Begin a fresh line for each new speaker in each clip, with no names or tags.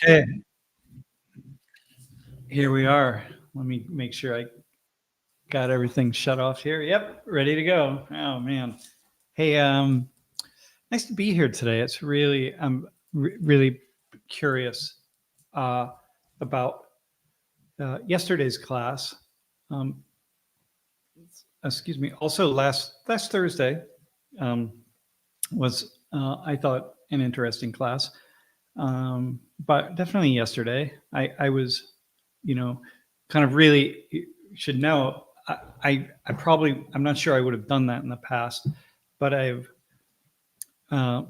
Okay, here we are. Let me make sure I got everything shut off here. Yep, ready to go. Oh man. Hey, nice to be here today. It's really I'm really curious uh about yesterday's class. Um Excuse me. Also last Thursday um was I thought an interesting class. But definitely yesterday, I was, you know, kind of really you should know. I probably I'm not sure I would have done that in the past, but I've uh,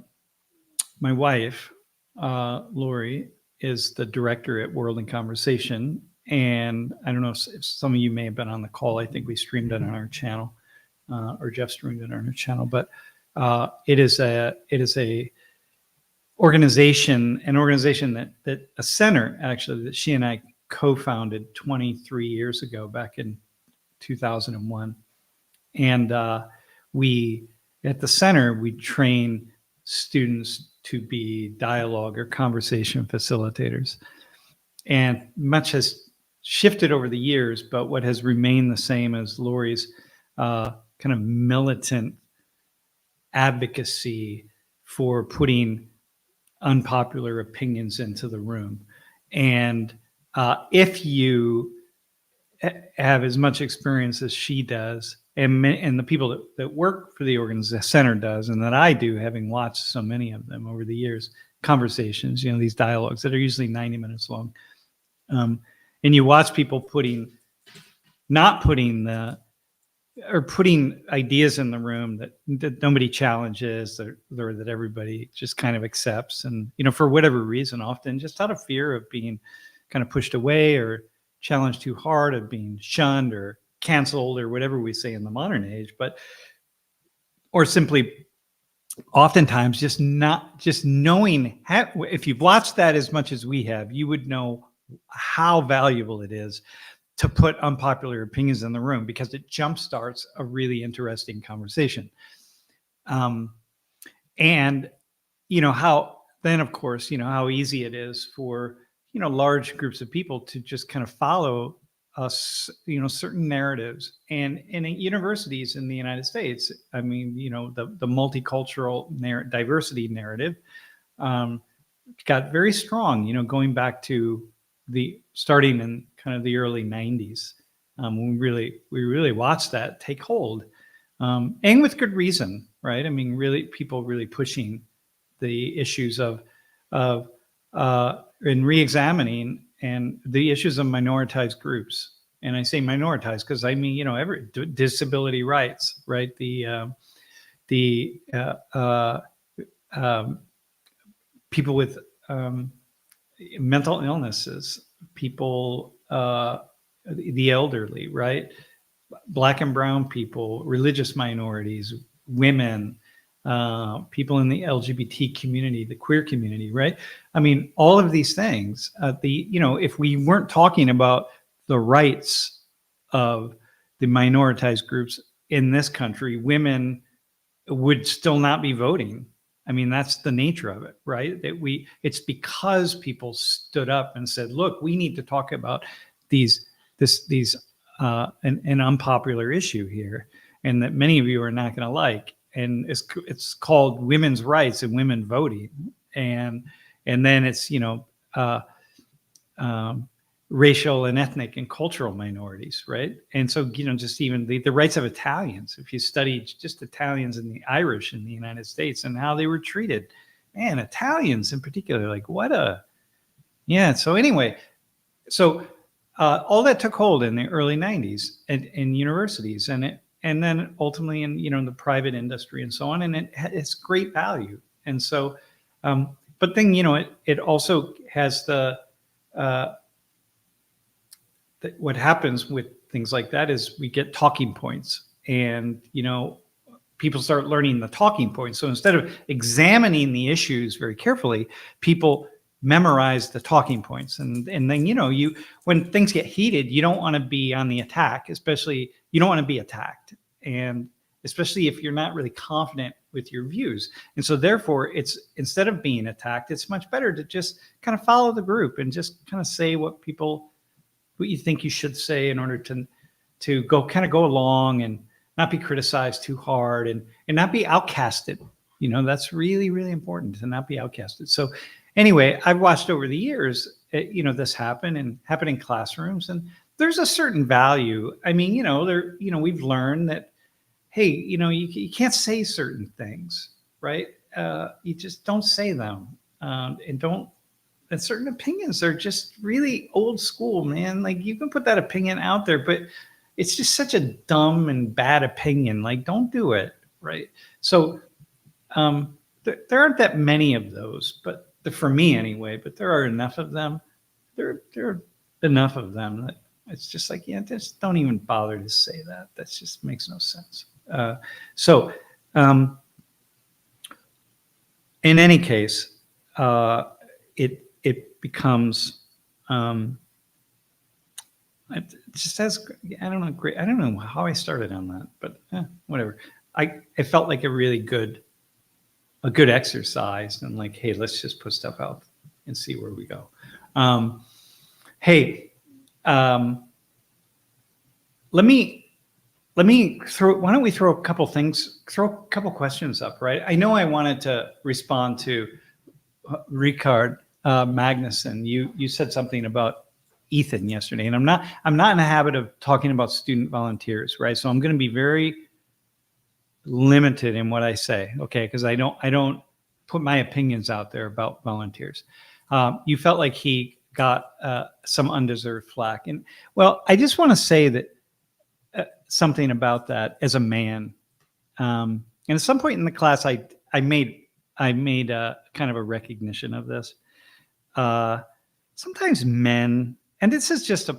my wife, Lori, is the director at World in Conversation, and I don't know if some of you may have been on the call. I think we streamed it on our channel, or Jeff streamed it on our channel, but it is a an organization that a center actually that she and I co-founded 23 years ago, back in 2001. And we at the center we train students to be dialogue or conversation facilitators. And much has shifted over the years, but what has remained the same is Lori's kind of militant advocacy for putting unpopular opinions into the room. And if you have as much experience as she does, and the people that work for the organization center does, and that I do, having watched so many of them over the years, conversations, these dialogues that are usually 90 minutes long. And you watch people not putting putting ideas in the room that nobody challenges, or that everybody just kind of accepts. And, for whatever reason, often just out of fear of being kind of pushed away or challenged too hard, of being shunned or canceled or whatever we say in the modern age, or simply oftentimes just knowing if you've watched that as much as we have, you would know how valuable it is to put unpopular opinions in the room, because it jumpstarts a really interesting conversation. And how then, of course, how easy it is for large groups of people to just kind of follow us, certain narratives. And in universities in the United States, I mean, the multicultural diversity narrative got very strong, going back to starting in kind of the early 90s. We really watched that take hold, and with good reason, right? I mean, people really pushing the issues of and re-examining and the issues of minoritized groups. And I say minoritized because I mean, every disability rights, right? People with mental illnesses, people, the elderly, right? Black and brown people, religious minorities, women, people in the LGBT community, the queer community, right? I mean, all of these things, if we weren't talking about the rights of the minoritized groups in this country, women would still not be voting. I mean, that's the nature of it, right? It's because people stood up and said, look, we need to talk about an unpopular issue here, and that many of you are not going to like. And it's called women's rights and women voting. And then it's, racial and ethnic and cultural minorities, right? And so, just even the rights of Italians, if you study just Italians and the Irish in the United States and how they were treated, man, Italians in particular, like so anyway, all that took hold in the early 90s in universities, and then ultimately in the private industry and so on, and it's great value. And so, but then it also has what happens with things like that is we get talking points, and people start learning the talking points. So instead of examining the issues very carefully, people memorize the talking points, and then when things get heated, you don't want to be on the attack, especially you don't want to be attacked. And especially if you're not really confident with your views. And so therefore, it's instead of being attacked, it's much better to just kind of follow the group and just kind of say what you think you should say in order to go along and not be criticized too hard and not be outcasted. That's really, really important, to not be outcasted. So anyway, I've watched over the years, this happen in classrooms, and there's a certain value. I mean, we've learned that, hey, you can't say certain things, right? You just don't say them, and certain opinions are just really old school, man. Like, you can put that opinion out there, but it's just such a dumb and bad opinion. Like, don't do it, right? So there aren't that many of those, but for me anyway. But there are enough of them. There are enough of them that it's just like, just don't even bother to say that. That just makes no sense. So in any case, it becomes just as, I don't know, great. I don't know how I started on that, but whatever. It felt like a really good exercise, and like, hey, let's just put stuff out and see where we go. Hey, let me throw. Why don't we throw a couple questions up, right? I know I wanted to respond to Ricard Magnuson. You said something about Ethan yesterday, and I'm not in the habit of talking about student volunteers, right? So I'm going to be very limited in what I say, okay? Because I don't put my opinions out there about volunteers. You felt like he got some undeserved flack, and well, I just want to say that something about that as a man. And at some point in the class, I made a kind of a recognition of this. Sometimes men, and this is just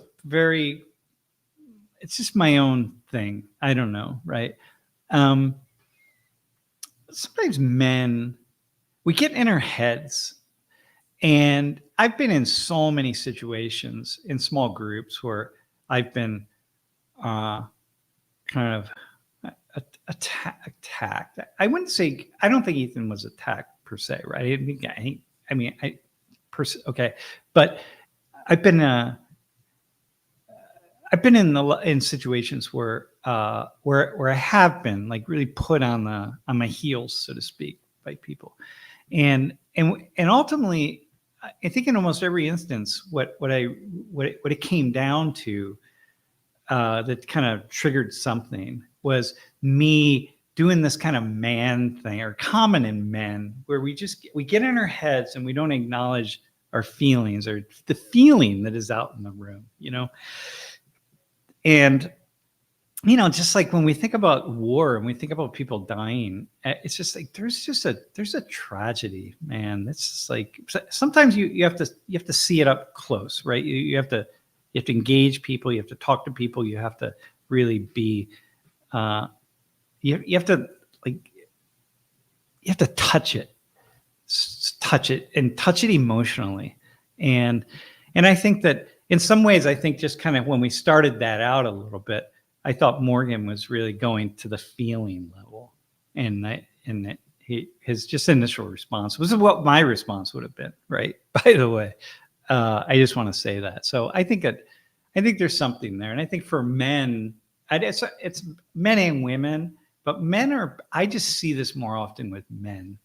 it's just my own thing. I don't know, right? Sometimes men, we get in our heads, and I've been in so many situations in small groups where I've been kind of attacked. I wouldn't say, I don't think Ethan was attacked per se, right? Okay, but I've been in situations where I have been like really put on my heels, so to speak, by people, and ultimately, I think in almost every instance, what it came down to that kind of triggered something was me doing this kind of man thing, or common in men, where we get in our heads and we don't acknowledge our feelings or the feeling that is out in the room, and just like when we think about war and we think about people dying, it's just like there's a tragedy, man. It's just like sometimes you have to see it up close, right? You have to engage people, you have to talk to people, you have to really be you have to touch it and touch it emotionally. And I think that in some ways, I think just kind of when we started that out a little bit, I thought Morgan was really going to the feeling level, and his just initial response was what my response would have been, right? By the way, I just want to say that. So I think there's something there, and I think for men, it's men and women, but I just see this more often with men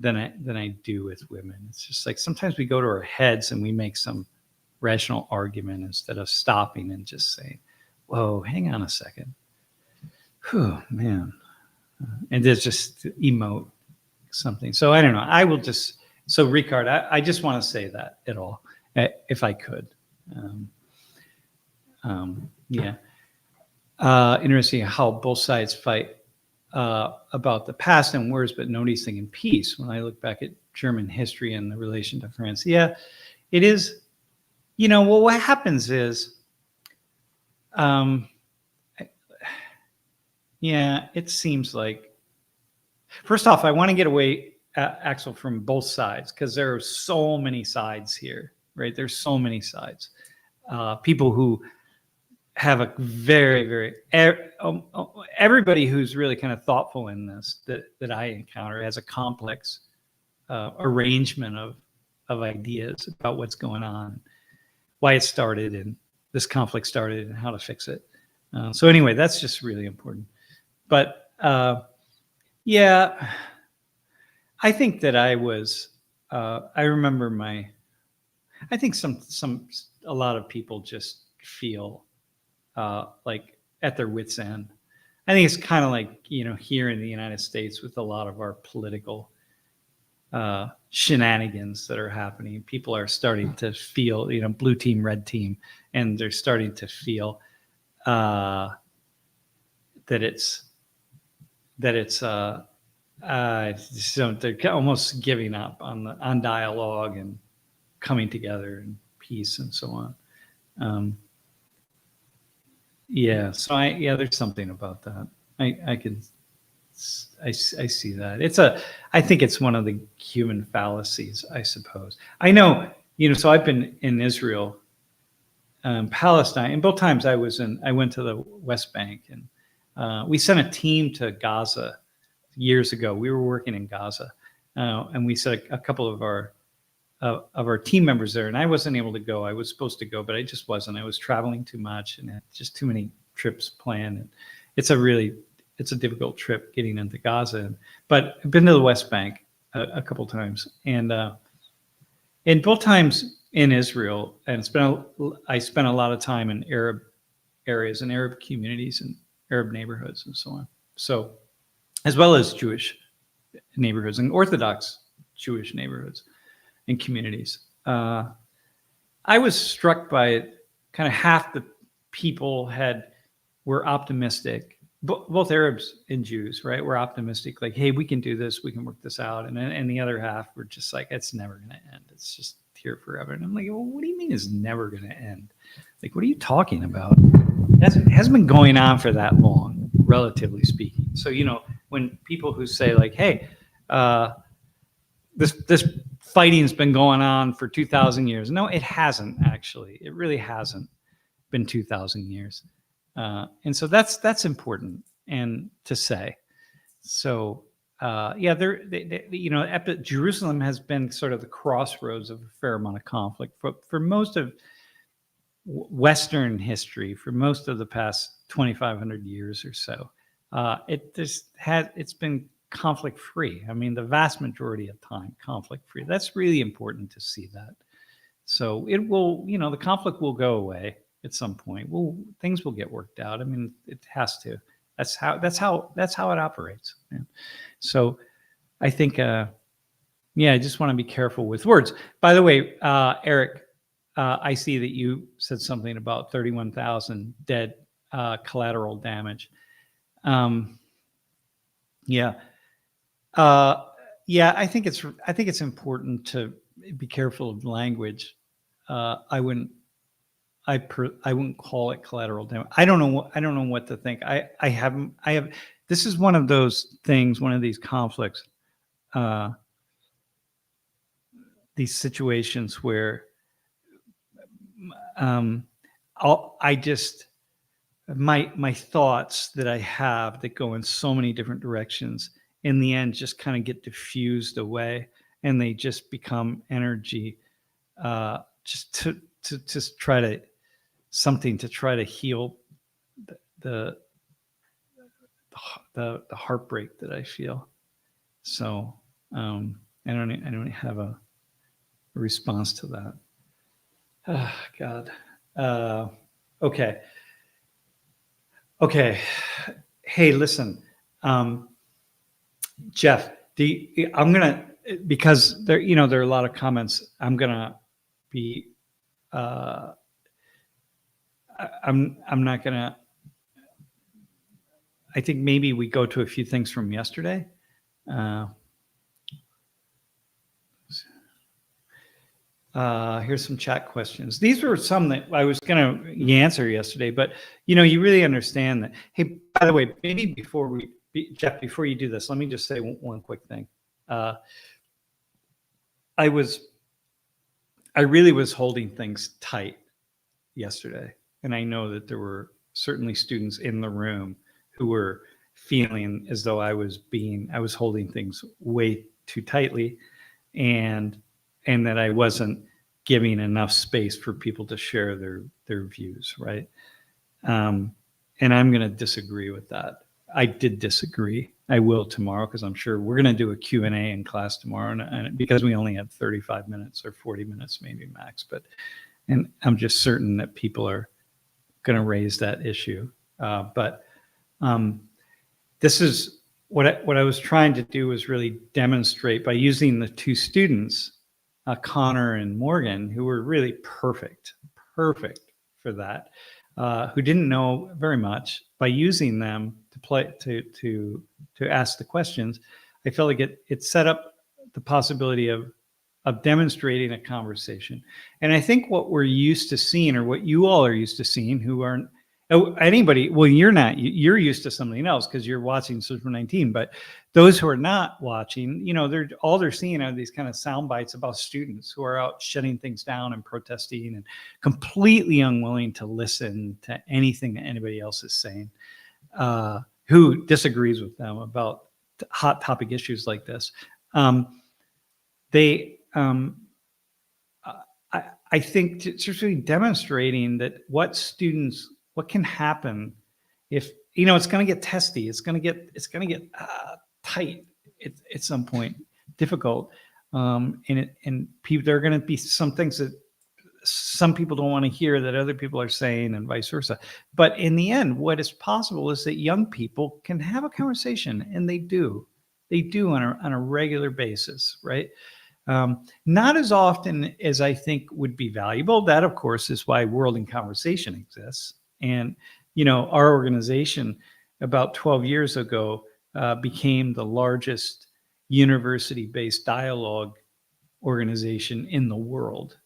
than I do with women. It's just like sometimes we go to our heads and we make some rational argument instead of stopping and just saying, whoa, hang on a second. Whew, man. And there's just emote something. So I don't know. So Ricard, I just want to say that at all, if I could. Yeah. Interesting how both sides fight about the past and wars, but noticing in peace. When I look back at German history and the relation to France, yeah, it is. Well, what happens is, yeah, it seems like, first off, I want to get away, Axel, from both sides, because there are so many sides here, right? There's so many sides. People who have a very everybody who's really kind of thoughtful in this that I encounter has a complex arrangement of ideas about what's going on, why it started, and this conflict started, and how to fix it. So anyway, that's just really important. But yeah, I think that I was. I remember I think a lot of people just feel like at their wits' end. I think it's kind of like, here in the United States with a lot of our political shenanigans that are happening. People are starting to feel, blue team, red team, and they're starting to feel that it's so they're almost giving up on dialogue and coming together and peace and so on. Yeah, so there's something about that. I see that. I think it's one of the human fallacies, I suppose. I know, so I've been in Israel, Palestine, and both times I went to the West Bank, and we sent a team to Gaza years ago. We were working in Gaza, and we sent a couple of our team members there, and I wasn't able to go. I was supposed to go, but I just wasn't. I was traveling too much and had just too many trips planned. And it's a difficult trip getting into Gaza. But I've been to the West Bank a couple times, and both times in Israel, and I spent a lot of time in Arab areas and Arab communities and Arab neighborhoods and so on. So, as well as Jewish neighborhoods and Orthodox Jewish neighborhoods and communities. I was struck by it. Kind of half the people were optimistic, both Arabs and Jews, right? Were optimistic, like, hey, we can do this, we can work this out. And the other half were just like, it's never going to end. It's just here forever. And I'm like, well, what do you mean it's never going to end? Like, what are you talking about? It hasn't been going on for that long, relatively speaking. So, when people who say like, hey, this fighting's been going on for 2,000 years. No, it hasn't actually. It really hasn't been 2,000 years. And so that's important and to say. So Jerusalem has been sort of the crossroads of a fair amount of conflict for most of Western history, for most of the past 2,500 years or so. It's been conflict free. I mean, the vast majority of time, conflict free. That's really important to see that. So it will, the conflict will go away at some point. Things will get worked out. I mean, it has to. That's how it operates. Yeah. So I think, I just want to be careful with words. By the way, Eric, I see that you said something about 31,000 dead, collateral damage. I think it's important to be careful of language. I wouldn't call it collateral damage. I don't know what to think. This is one of those things, one of these conflicts, these situations where my thoughts that I have that go in so many different directions in the end just kind of get diffused away, and they just become energy, just to try to heal the heartbreak that I feel. So I don't have a response to that. Oh, God. Okay. Hey, listen, Jeff. I'm gonna, because there are a lot of comments. I'm gonna be. I'm not gonna. I think maybe we go to a few things from yesterday. Here's some chat questions. These were some that I was going to answer yesterday, but you really understand that. Hey, by the way, maybe Jeff, before you do this, let me just say one quick thing. I really was holding things tight yesterday. and I know that there were certainly students in the room who were feeling as though I was holding things way too tightly, and that I wasn't giving enough space for people to share their views, right? And I'm going to disagree with that. I did disagree. I will tomorrow, because I'm sure we're going to do a Q&A in class tomorrow, and because we only have 35 minutes or 40 minutes maybe max, and I'm just certain that people are going to raise that issue. But this is what I was trying to do, was really demonstrate by using the two students, Connor and Morgan, who were really perfect for that, who didn't know very much. By using them to ask the questions, I felt like it set up the possibility of demonstrating a conversation. And I think what we're used to seeing, or what you all are used to seeing, who aren't anybody, well, you're not, you're used to something else because you're watching Super 19, but those who are not watching, they're seeing are these kind of sound bites about students who are out shutting things down and protesting and completely unwilling to listen to anything that anybody else is saying, who disagrees with them about hot topic issues like this. I think it's just really demonstrating that what can happen if, it's going to get testy. It's going to get tight at some point, difficult. And people, there are going to be some things that some people don't want to hear that other people are saying, and vice versa. But in the end, what is possible is that young people can have a conversation, and they do on a regular basis, right? Not as often as I think would be valuable. That, of course, is why World in Conversation exists. And, our organization about 12 years ago became the largest university-based dialogue organization in the world.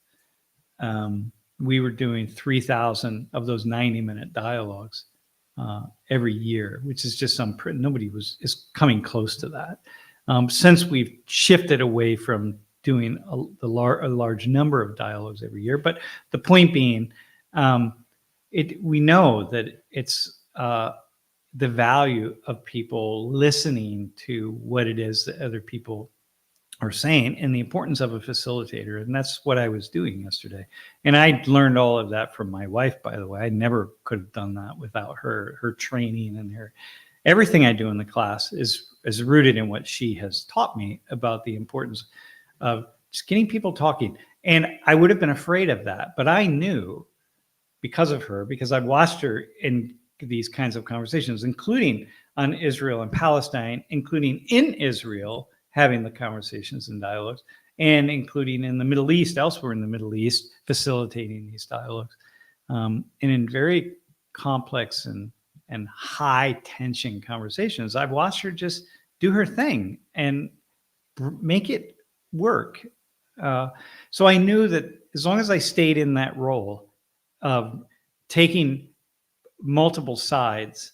We were doing 3,000 of those 90-minute dialogues every year, which is just nobody is coming close to that. Since we've shifted away from doing a large number of dialogues every year. But the point being, we know that it's the value of people listening to what it is that other people are saying, and the importance of a facilitator. And that's what I was doing yesterday. And I learned all of that from my wife, by the way. I never could have done that without her training, and everything I do in the class is rooted in what she has taught me about the importance of just getting people talking. And I would have been afraid of that, but I knew, because of her, because I've watched her in these kinds of conversations, including on Israel and Palestine, including in Israel, having the conversations and dialogues, and including in the Middle East, elsewhere in the Middle East, facilitating these dialogues, and in very complex and high tension conversations. I've watched her just do her thing and make it work. So I knew that as long as I stayed in that role of taking multiple sides,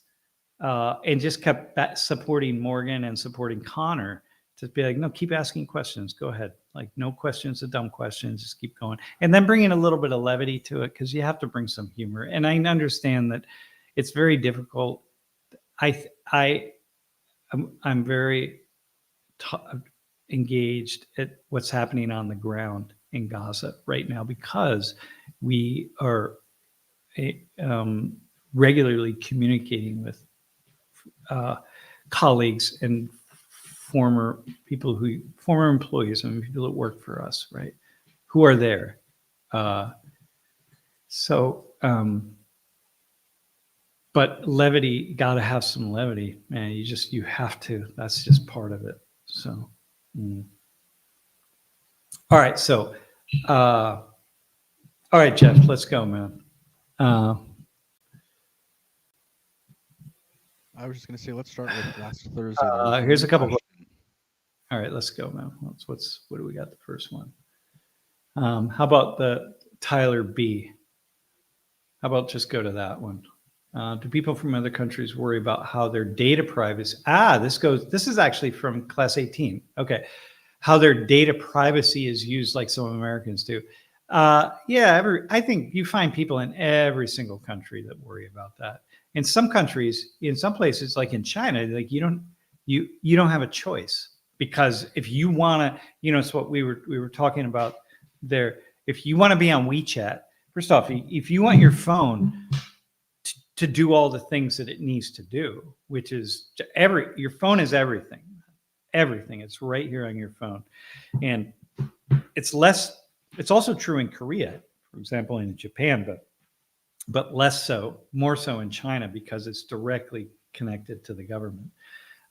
and just kept supporting Morgan and supporting Connor, to be like, no, keep asking questions. Go ahead. Like, no questions are dumb questions. Just keep going. And then bringing a little bit of levity to it, because you have to bring some humor. And I understand that it's very difficult. I'm very engaged at what's happening on the ground in Gaza right now, because we are regularly communicating with colleagues and former employees and people that work for us, right, who are there. But levity, got to have some levity, man. You have to. That's just part of it. So, all right. So, all right, Jeff, let's go, man.
I was just going to say, let's start with last Thursday.
Here's a couple. All right, let's go, man. What do we got? The first one. How about the Tyler B? How about just go to that one? Do people from other countries worry about how their data privacy? This is actually from class 18. Okay. How their data privacy is used like some Americans do. Yeah, I think you find people in every single country that worry about that. In some countries, in some places, like in China, like you don't have a choice, because if you want to, it's what we were talking about there. If you want to be on WeChat, first off, if you want your phone to do all the things that it needs to do, which is your phone is everything. It's right here on your phone. And it's also true in Korea, for example, in Japan, but less so, more so in China, because it's directly connected to the government.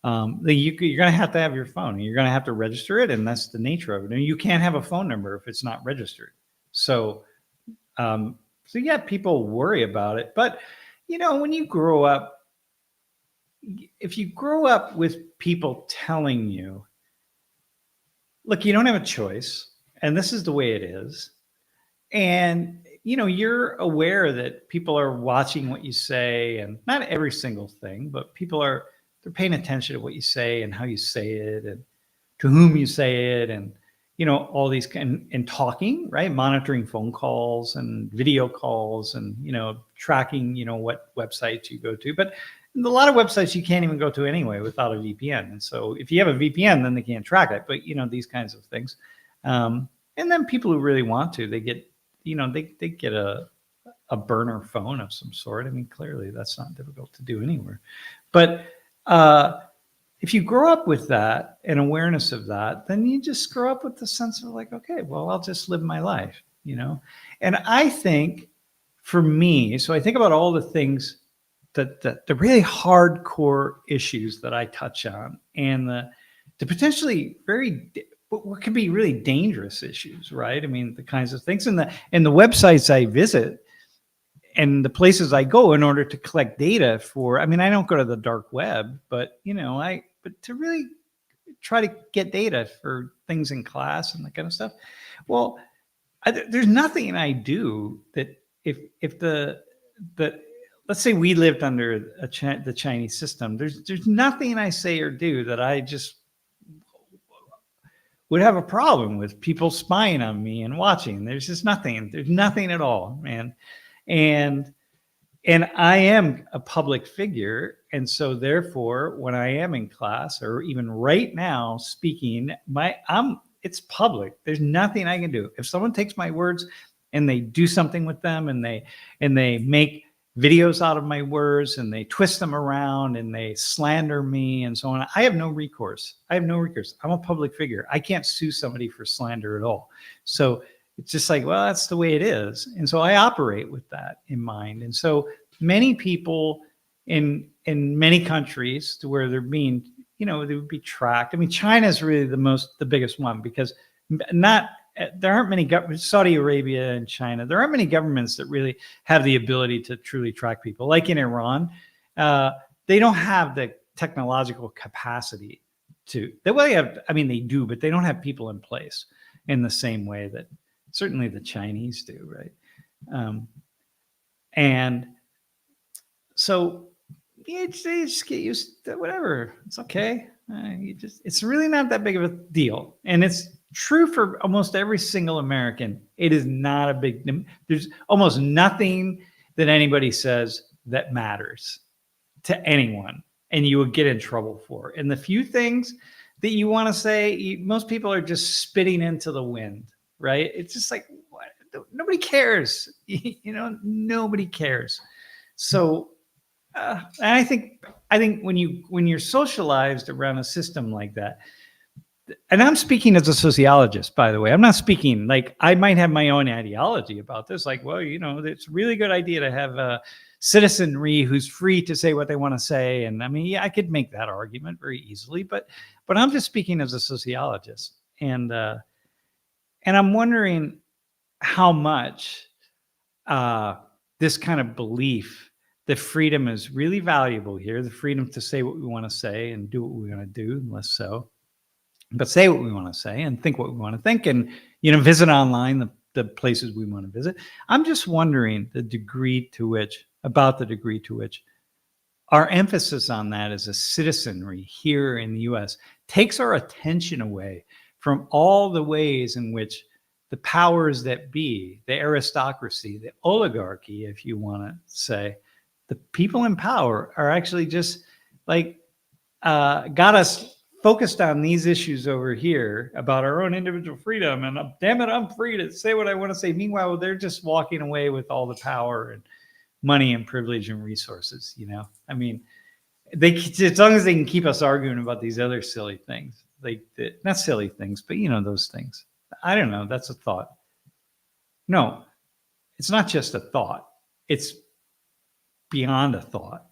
You're going to have your phone, and you're going to have to register it, and that's the nature of it. And you can't have a phone number if it's not registered. So yeah, people worry about it. But when you grow up, if you grow up with people telling you, look, you don't have a choice, and this is the way it is, and you're aware that people are watching what you say, and not every single thing, but they're paying attention to what you say and how you say it and to whom you say it, and all these and talking, right? Monitoring phone calls and video calls, and tracking what websites you go to. But a lot of websites you can't even go to anyway without a VPN. And so if you have a VPN, then they can't track it. But these kinds of things. And then people who really want to, they get they get a burner phone of some sort. I mean, clearly that's not difficult to do anywhere. But if you grow up with that and awareness of that, then you just grow up with the sense of like, okay, well, I'll just live my life, And I think for me, so I think about all the things that the really hardcore issues that I touch on, and the potentially what could be really dangerous issues, right? I mean, the kinds of things and the websites I visit and the places I go in order to collect data for. I mean, I don't go to the dark web, but but to really try to get data for things in class and that kind of stuff. Well, there's nothing I do that if the let's say we lived under the Chinese system, there's nothing I say or do that I just would have a problem with people spying on me and watching. There's nothing at all, man. And I am a public figure. And so therefore, when I am in class, or even right now speaking, it's public. There's nothing I can do. If someone takes my words and they do something with them, and they make videos out of my words, and they twist them around, and they slander me and so on, I have no recourse. I'm a public figure. I can't sue somebody for slander at all. So it's just like, well, that's the way it is. And so I operate with that in mind. And so many people in many countries, to where they're being, they would be tracked. I mean, China is really the biggest one, because there aren't many Saudi Arabia and China, there aren't many governments that really have the ability to truly track people. Like in Iran, they don't have the technological capacity to. They do, but they don't have people in place in the same way that certainly the Chinese do, right? And so you just get used to whatever. It's okay. It's really not that big of a deal. And it's true for almost every single American. It is not a big, there's almost nothing that anybody says that matters to anyone, and you would get in trouble for. And the few things that you want to say, most people are just spitting into the wind, right? It's just like, what? Nobody cares. Nobody cares. So I think when you're socialized around a system like that, and I'm speaking as a sociologist, by the way, I'm not speaking like I might have my own ideology about this. Like, well, it's a really good idea to have a citizenry who's free to say what they want to say. And I mean, yeah, I could make that argument very easily, but I'm just speaking as a sociologist. And I'm wondering how much this kind of belief that freedom is really valuable here, the freedom to say what we want to say and do what we want to do, less so, but say what we want to say and think what we want to think, and visit online the places we want to visit. I'm just wondering the degree to which our emphasis on that as a citizenry here in the U.S. takes our attention away from all the ways in which the powers that be, the aristocracy, the oligarchy, if you want to say, the people in power are actually just like got us focused on these issues over here about our own individual freedom, and damn it, I'm free to say what I want to say. Meanwhile, they're just walking away with all the power and money and privilege and resources. I mean, as long as they can keep us arguing about these other silly things, like not silly things, but those things. I don't know. That's a thought. No, it's not just a thought. It's beyond a thought.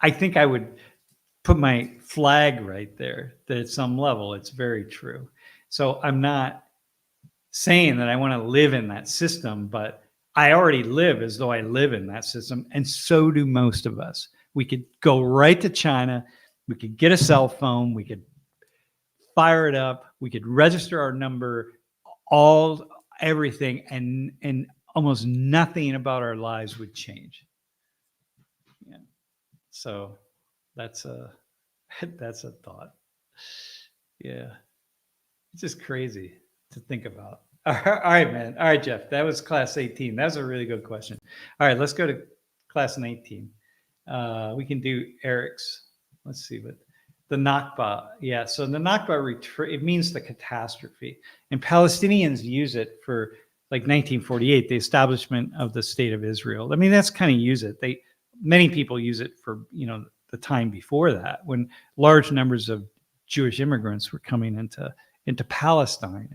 I think I would put my flag right there that at some level it's very true. So I'm not saying that I want to live in that system, but I already live as though I live in that system. And so do most of us. We could go right to China. We could get a cell phone. We could fire it up. We could register our number, everything, and almost nothing about our lives would change. Yeah. So that's a thought. Yeah. It's just crazy to think about. All right, man. All right, Jeff. That was class 18. That was a really good question. All right, let's go to class 19. We can do Eric's. Let's see what the Nakba. Yeah. So the Nakba it means the catastrophe, and Palestinians use it for like 1948, the establishment of the state of Israel. I mean, that's kind of use it. Many people use it for the time before that, when large numbers of Jewish immigrants were coming into Palestine,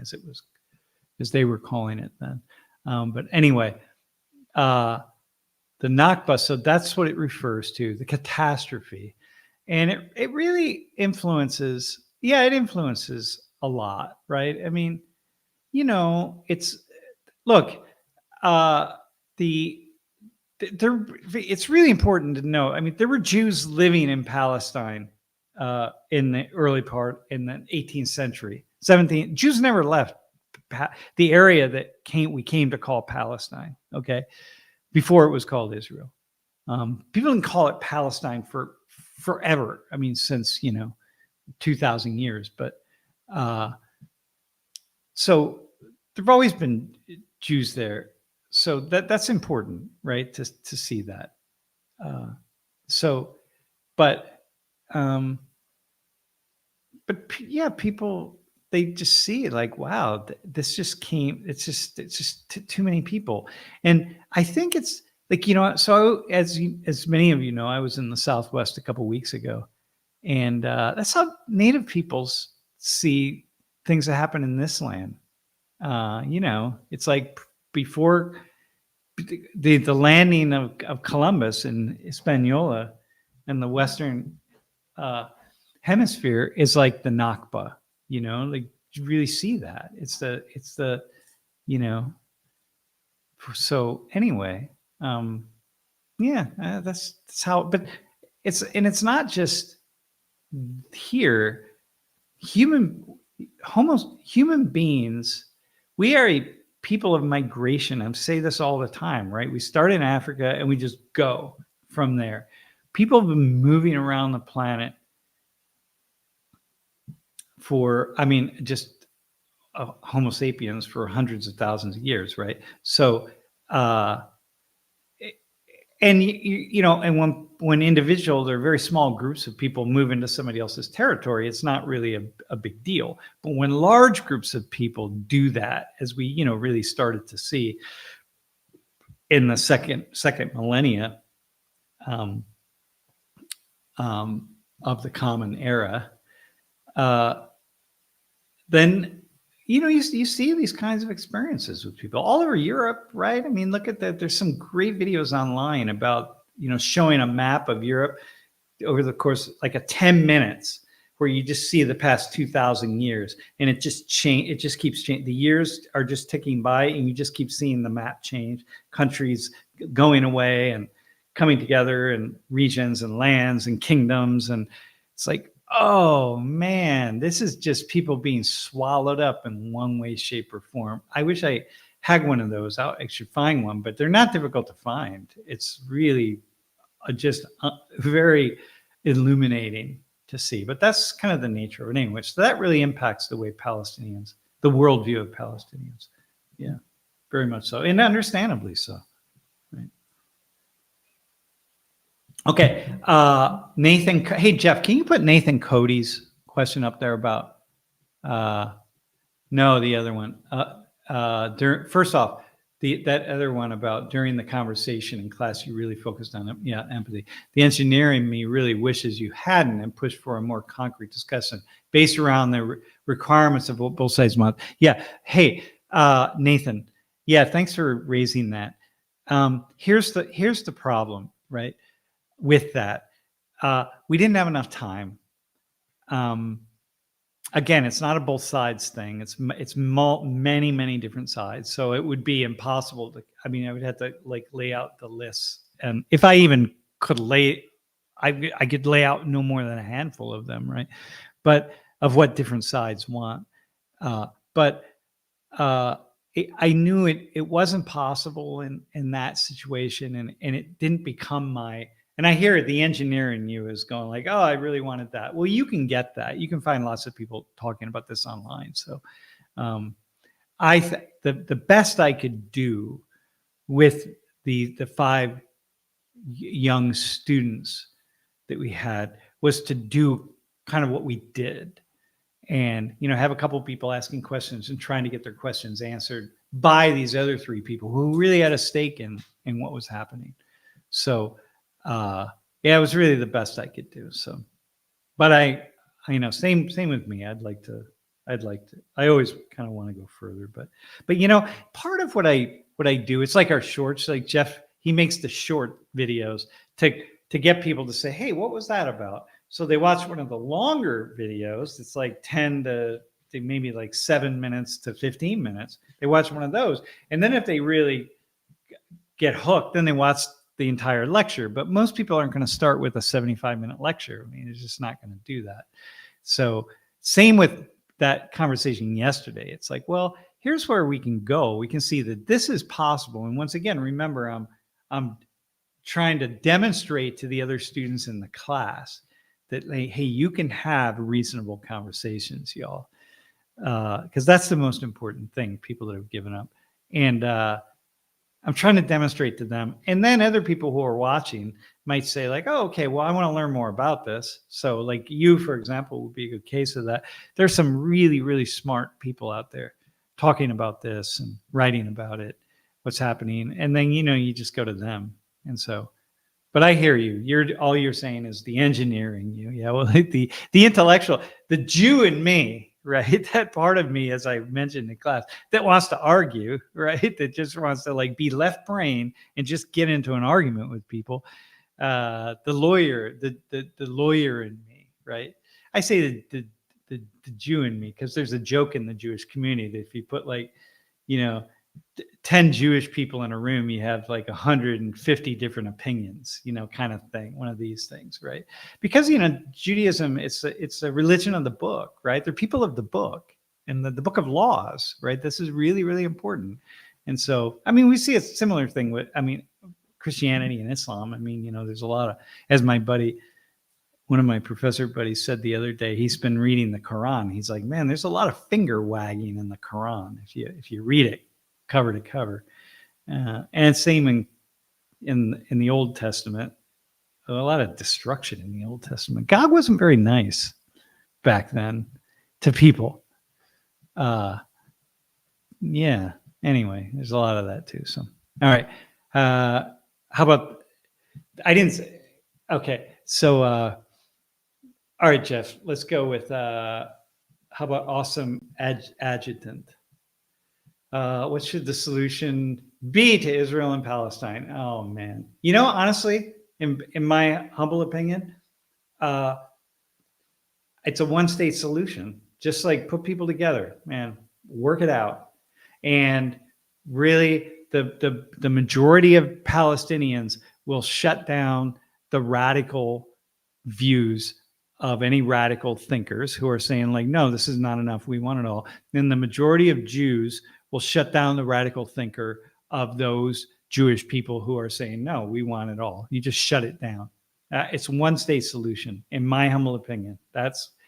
as they were calling it then. But anyway, the Nakba, so that's what it refers to, the catastrophe. And it really influences, it influences a lot, right? I mean, it's really important to know. I mean, there were Jews living in Palestine in the early part in the 18th century, 17th. Jews never left the area that we came to call Palestine. Okay, before it was called Israel. People didn't call it Palestine for forever. I mean, since 2,000 years. But so there've always been Jews there. So that's important, right? To see that. People, they just see it like, wow, this just came. It's just too many people, and I think it's like So as many of you know, I was in the Southwest a couple weeks ago, and that's how Native peoples see things that happen in this land. It's like before the landing of Columbus in Hispaniola in the Western hemisphere is like the Nakba, like you really see that. It's the so anyway, that's how, but it's not just here. Human beings, we are a people of migration. I say this all the time, right? We start in Africa and we just go from there. People have been moving around the planet just Homo sapiens for hundreds of thousands of years, right? So, and when individuals or very small groups of people move into somebody else's territory, it's not really a big deal. But when large groups of people do that, as we really started to see in the second millennia of the Common Era, then you see these kinds of experiences with people all over Europe, right? I mean, look at that. There's some great videos online about, showing a map of Europe over the course, like 10 minutes, where you just see the past 2,000 years, and it just keeps changing. The years are just ticking by, and you just keep seeing the map change, countries going away and coming together, and regions and lands and kingdoms. And it's like, oh man, this is just people being swallowed up in one way, shape, or form. I wish I had one of those. I should find one, but they're not difficult to find. It's really just very illuminating to see. But that's kind of the nature of it anyway. So that really impacts the way Palestinians, the worldview of Palestinians. Yeah, very much so, and understandably so. Right. Okay, Nathan. Hey, Jeff, can you put Nathan Cody's question up there about? No, the other one. First off, that other one about during the conversation in class, you really focused on empathy. The engineer in me really wishes you hadn't and pushed for a more concrete discussion based around the requirements of what both sides want. Yeah. Hey, Nathan. Yeah. Thanks for raising that. Here's the problem, right? With that, we didn't have enough time. Again, it's not a both sides thing. It's many different sides. So it would be impossible to. I mean, I would have to like lay out the lists, and if I even could I could lay out no more than a handful of them, right? But of what different sides want. I knew it wasn't possible in that situation, and it didn't become my. And I hear the engineer in you is going like, oh, I really wanted that. Well, you can get that. You can find lots of people talking about this online. So the best I could do with the 5 young students that we had was to do kind of what we did. And, have a couple of people asking questions and trying to get their questions answered by these other 3 people who really had a stake in what was happening. So, it was really the best I could do. So, but same with me. I'd like to, I always kind of want to go further, but part of what I do, it's like our shorts, like Jeff, he makes the short videos to get people to say, hey, what was that about? So they watch one of the longer videos. It's like 10 to maybe like 7 minutes to 15 minutes. They watch one of those. And then if they really get hooked, then they watch the entire lecture. But most people aren't going to start with a 75-minute lecture. I mean, it's just not going to do that. So same with that conversation yesterday. It's like, well, here's where we can go. We can see that this is possible. And once again, remember, I'm trying to demonstrate to the other students in the class that, hey, you can have reasonable conversations, y'all. Because that's the most important thing, people that have given up. And I'm trying to demonstrate to them. And then other people who are watching might say like, oh, okay, well, I want to learn more about this. So like you, for example, would be a good case of that. There's some really, really smart people out there talking about this and writing about it, what's happening. And then, you just go to them. And so, but I hear you. All you're saying is the engineering you. Yeah, well, the intellectual, the Jew in me, right? That part of me, as I mentioned in class, that wants to argue, right? That just wants to like be left brain and just get into an argument with people. The lawyer, the lawyer in me, right? I say the Jew in me because there's a joke in the Jewish community that if you put like, 10 Jewish people in a room, you have like 150 different opinions, kind of thing, one of these things, right? Because, Judaism, it's a religion of the book, right? They're people of the book and the book of laws, right? This is really, really important. And so, we see a similar thing with, Christianity and Islam. There's a lot of, as my buddy, one of my professor buddies said the other day, he's been reading the Quran. He's like, man, there's a lot of finger wagging in the Quran if you read it cover to cover, and same in the Old Testament. A lot of destruction in the Old Testament. God wasn't very nice back then to people. Yeah. Anyway, there's a lot of that too. So, all right. How about? I didn't say. Okay. So, all right, Jeff. Let's go with. How about awesome adjutant? What should the solution be to Israel and Palestine? Oh man, honestly, in my humble opinion, it's a one-state solution. Just like put people together, man, work it out, and really, the majority of Palestinians will shut down the radical views of any radical thinkers who are saying like, no, this is not enough. We want it all. Then the majority of Jews will shut down the radical thinker of those Jewish people who are saying, no, we want it all. You just shut it down. It's one state solution, in my humble opinion.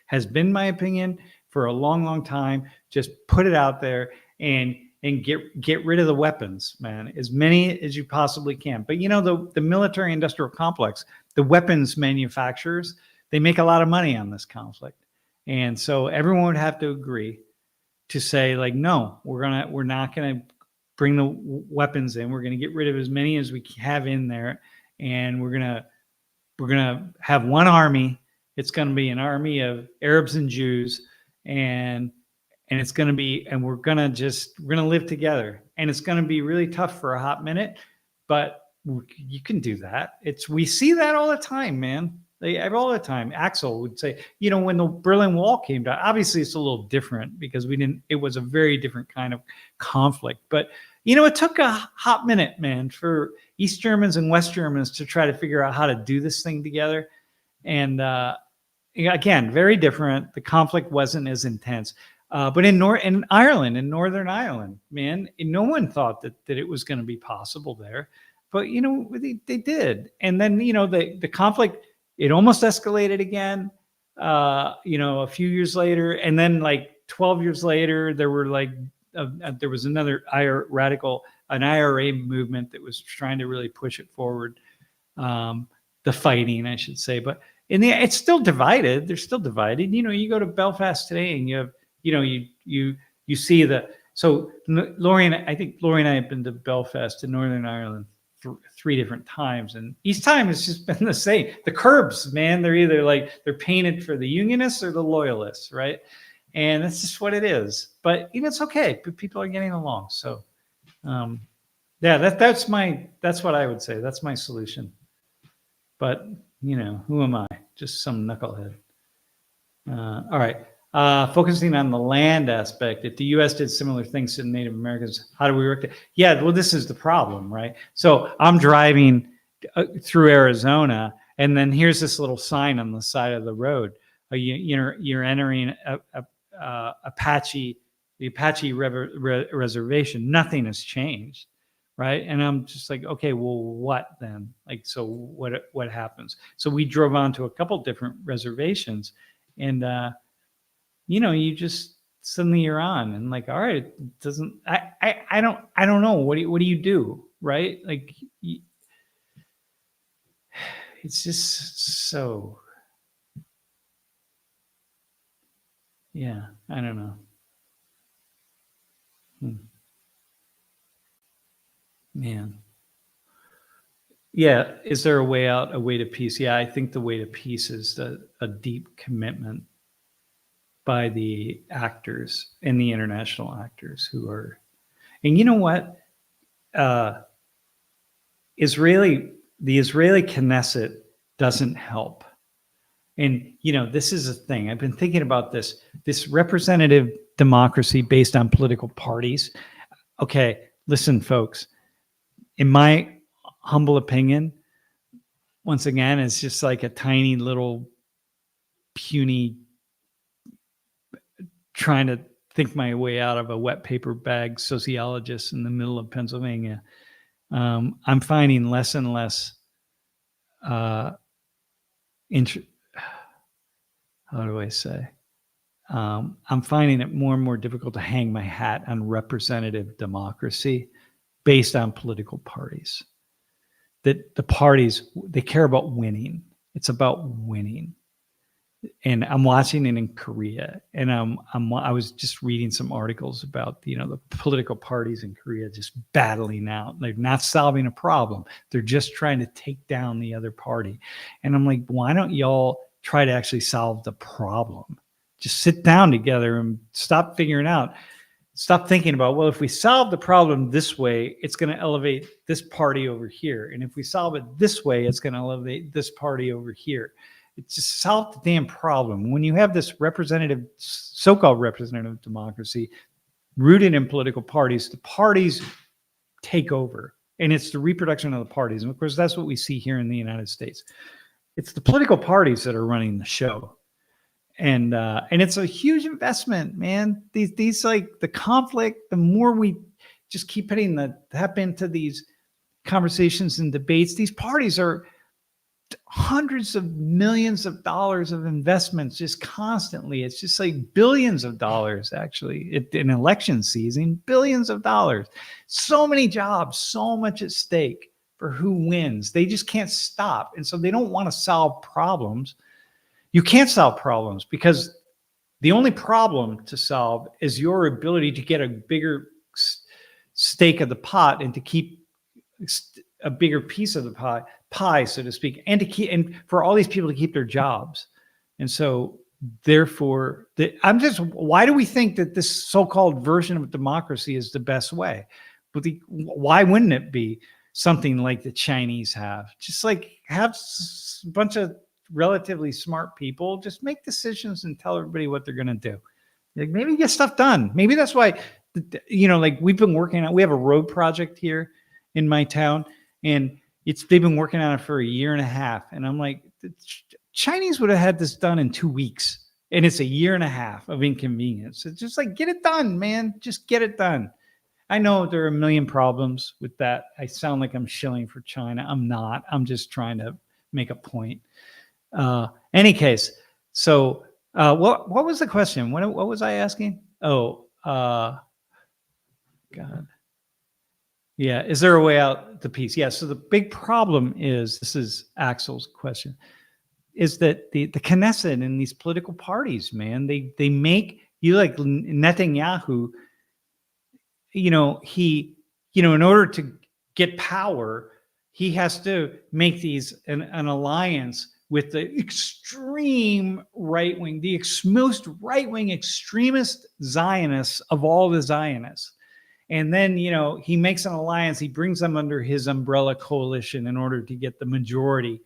Has been my opinion for a long, long time. Just put it out there and get rid of the weapons, man, as many as you possibly can. But the military industrial complex, the weapons manufacturers, they make a lot of money on this conflict. And so everyone would have to agree to say, like, no, we're not gonna bring the weapons in. We're gonna get rid of as many as we have in there, and we're gonna have one army. It's gonna be an army of Arabs and Jews, and it's gonna be, and we're gonna live together. And it's gonna be really tough for a hot minute, but you can do that. We see that all the time, man. All the time. Axel would say, when the Berlin Wall came down, obviously it's a little different because it was a very different kind of conflict. But, it took a hot minute, man, for East Germans and West Germans to try to figure out how to do this thing together. And again, very different. The conflict wasn't as intense. But in Northern Ireland, man, no one thought that it was going to be possible there. But, they did. And then, the conflict, it almost escalated again, a few years later. And then like 12 years later, there was another IRA movement that was trying to really push it forward. The fighting, I should say. But it's still divided. They're still divided. You go to Belfast today and you have, you see so I think Lori and I have been to Belfast in Northern Ireland 3 different times, and each time it's just been the same. The curbs, man, they're either they're painted for the Unionists or the Loyalists, right? And that's just what it is. But it's okay. People are getting along. So, yeah, that's what I would say. That's my solution. But who am I? Just some knucklehead. All right. Focusing on the land aspect, if the U.S. did similar things to Native Americans, how do we work that? Yeah, well, this is the problem, right? So I'm driving through Arizona, and then here's this little sign on the side of the road. You're entering the Apache reservation. Nothing has changed, right? And I'm just like, okay, well, what then? So what happens? So we drove on to a couple different reservations, and you just suddenly you're on, and all right, it doesn't. I don't know. What do you do, right? It's just so. Yeah, I don't know. Man. Yeah, is there a way out, a way to peace? Yeah, I think the way to peace is a deep commitment by the actors and the international actors who are, and you know what? The Israeli Knesset doesn't help. And, this is a thing. I've been thinking about this representative democracy based on political parties. Okay, listen, folks, in my humble opinion, once again, it's just like a tiny little puny trying to think my way out of a wet paper bag sociologist in the middle of Pennsylvania. I'm finding less and less how do I say? I'm finding it more and more difficult to hang my hat on representative democracy based on political parties. That the parties, they care about winning. It's about winning. And I'm watching it in Korea, and I was just reading some articles about the political parties in Korea just battling out. They're not solving a problem. They're just trying to take down the other party. And I'm like, why don't y'all try to actually solve the problem? Just sit down together and stop thinking about, well, if we solve the problem this way, it's going to elevate this party over here. And if we solve it this way, it's going to elevate this party over here. It's just solve the damn problem. When you have this so-called representative democracy rooted in political parties, the parties take over. And it's the reproduction of the parties. And of course, that's what we see here in the United States. It's the political parties that are running the show. And it's a huge investment, man. These the conflict, the more we just keep putting tap into these conversations and debates, these parties are hundreds of millions of dollars of investments just constantly. It's just like billions of dollars, actually, in election season, billions of dollars. So many jobs, so much at stake for who wins. They just can't stop. And so they don't want to solve problems. You can't solve problems because the only problem to solve is your ability to get a bigger stake of the pot and to keep a bigger piece of the pie, so to speak, and for all these people to keep their jobs. And so therefore, why do we think that this so-called version of democracy is the best way? But why wouldn't it be something like the Chinese have? Just like have a bunch of relatively smart people just make decisions and tell everybody what they're going to do. Like maybe get stuff done. Maybe that's why, like we've been working on, we have a road project here in my town, and they've been working on it for a year and a half. And I'm like, the Chinese would have had this done in 2 weeks, and it's a year and a half of inconvenience. It's just like, get it done, man. Just get it done. I know there are a million problems with that. I sound like I'm shilling for China. I'm not. I'm just trying to make a point. Any case, so what was the question? What was I asking? Oh, God. Yeah, is there a way out the piece? Yeah, so the big problem is, this is Axel's question, is that the Knesset and these political parties, man, they make you like Netanyahu, in order to get power, he has to make an alliance with the extreme right-wing, the most right-wing extremist Zionists of all the Zionists. And then, he makes an alliance. He brings them under his umbrella coalition in order to get the majority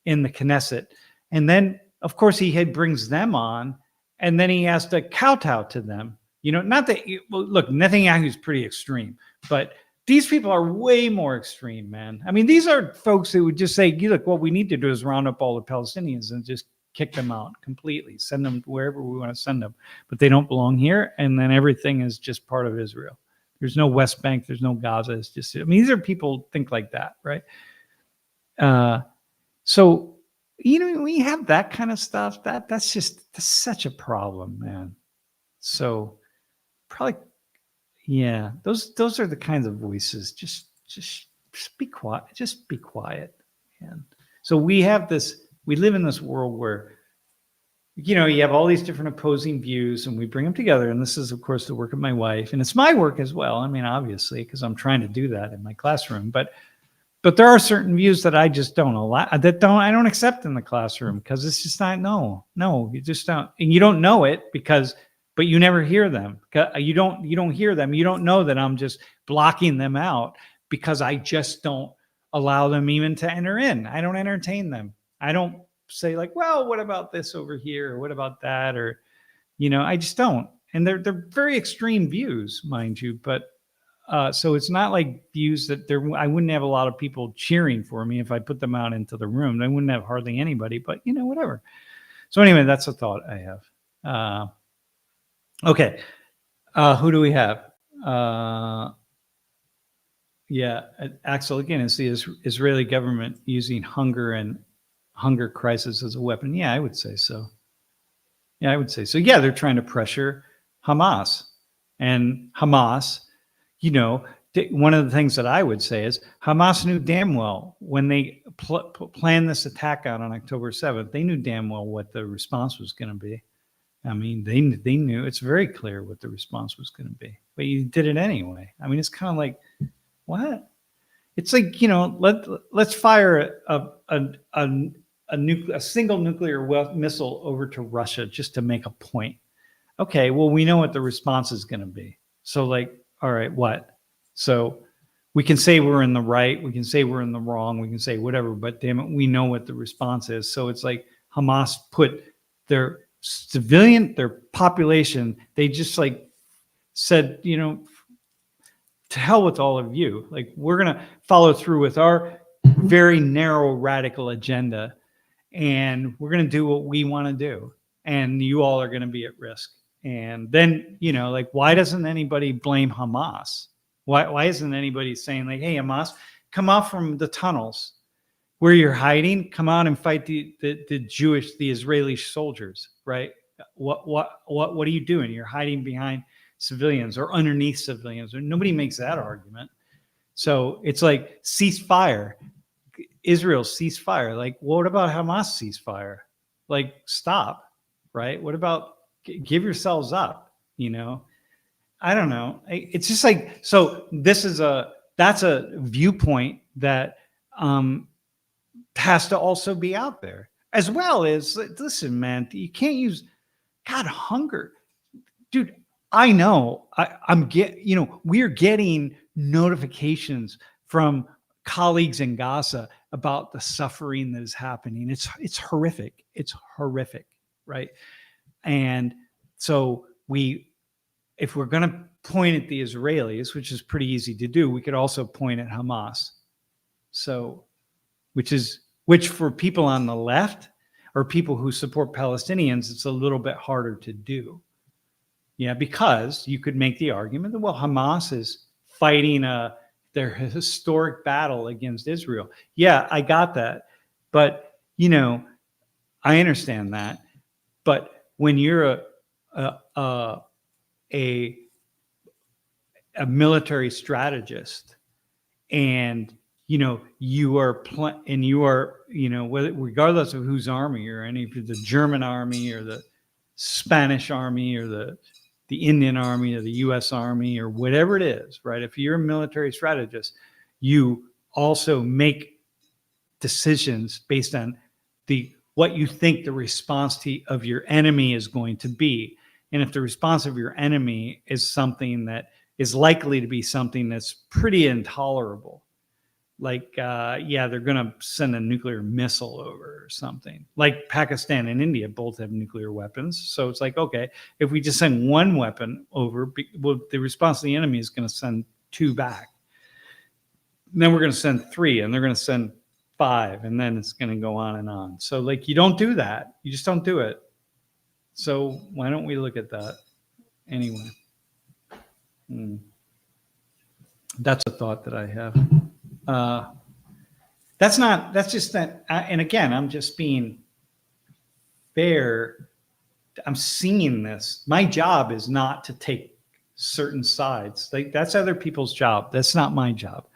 in the Knesset. And then, of course, he brings them on, and then he has to kowtow to them. Not that, look, Netanyahu is pretty extreme, but these people are way more extreme, man. I mean, these are folks who would just say, look, what we need to do is round up all the Palestinians and just kick them out completely, send them wherever we want to send them. But they don't belong here, and then everything is just part of Israel. There's no West Bank. There's no Gaza. It's just, these are people think like that, right? So, when you have that kind of stuff, that's such a problem, man. So probably, yeah, those are the kinds of voices. Just be quiet. Just be quiet, man. So we live in this world where, you have all these different opposing views, and we bring them together. And this is, of course, the work of my wife, and it's my work as well. I mean, obviously, because I'm trying to do that in my classroom. But there are certain views that I just don't allow, I don't accept in the classroom, because it's just not, no, you just don't, and you don't know it but you never hear them. You don't hear them. You don't know that I'm just blocking them out because I just don't allow them even to enter in. I don't entertain them. I don't say like, well, what about this over here? Or what about that? Or, I just don't. And they're very extreme views, mind you. But so it's not like views that I wouldn't have a lot of people cheering for me if I put them out into the room. I wouldn't have hardly anybody, but whatever. So anyway, that's a thought I have. Okay. Who do we have? Yeah, Axel, again, is the Israeli government using hunger crisis as a weapon? Yeah, I would say so. Yeah, they're trying to pressure Hamas. And Hamas, one of the things that I would say is Hamas knew damn well when they planned this attack out on October 7th, they knew damn well what the response was going to be. I mean, they knew, it's very clear what the response was going to be, but you did it anyway. I mean, it's kind of like, what? It's like, let's fire a single nuclear missile over to Russia just to make a point. Okay, well, we know what the response is going to be. So like, all right, what? So we can say we're in the right, we can say we're in the wrong, we can say whatever, but damn it, we know what the response is. So it's like Hamas put their their population, they just like said, to hell with all of you. Like, we're going to follow through with our very narrow, radical agenda, and we're going to do what we want to do. And you all are going to be at risk. And then, like, why doesn't anybody blame Hamas? Why isn't anybody saying like, hey, Hamas, come out from the tunnels, where you're hiding, come out and fight the Israeli soldiers, right? What are you doing? You're hiding behind civilians or underneath civilians. Nobody makes that argument. So it's like ceasefire. Israel ceasefire. Like, what about Hamas ceasefire? Like, stop, right? What about give yourselves up? You know, I don't know. It's just like, so that's a viewpoint that has to also be out there, as well as, listen, man, you can't use hunger, dude. I know we're getting notifications from colleagues in Gaza about the suffering that is happening. It's horrific. It's horrific, right? And so if we're going to point at the Israelis, which is pretty easy to do, we could also point at Hamas. So, which for people on the left or people who support Palestinians, it's a little bit harder to do. Yeah, because you could make the argument that, well, Hamas is fighting their historic battle against Israel. Yeah, I got that. But, I understand that. But when you're a military strategist, and you are regardless of whose army you're in, if you're the German army or the Spanish army or the Indian army or the U.S. army or whatever it is, right? If you're a military strategist, you also make decisions based on what you think the response of your enemy is going to be. And if the response of your enemy is something that is likely to be something that's pretty intolerable, like, they're going to send a nuclear missile over or something. Like Pakistan and India both have nuclear weapons. So it's like, okay, if we just send one weapon over, well, the response of the enemy is going to send 2 back. And then we're going to send 3, and they're going to send 5, and then it's going to go on and on. So, like, you don't do that. You just don't do it. So why don't we look at that anyway? That's a thought that I have. That's just that. And again, I'm just being fair. I'm seeing this. My job is not to take certain sides. Like, that's other people's job. That's not my job.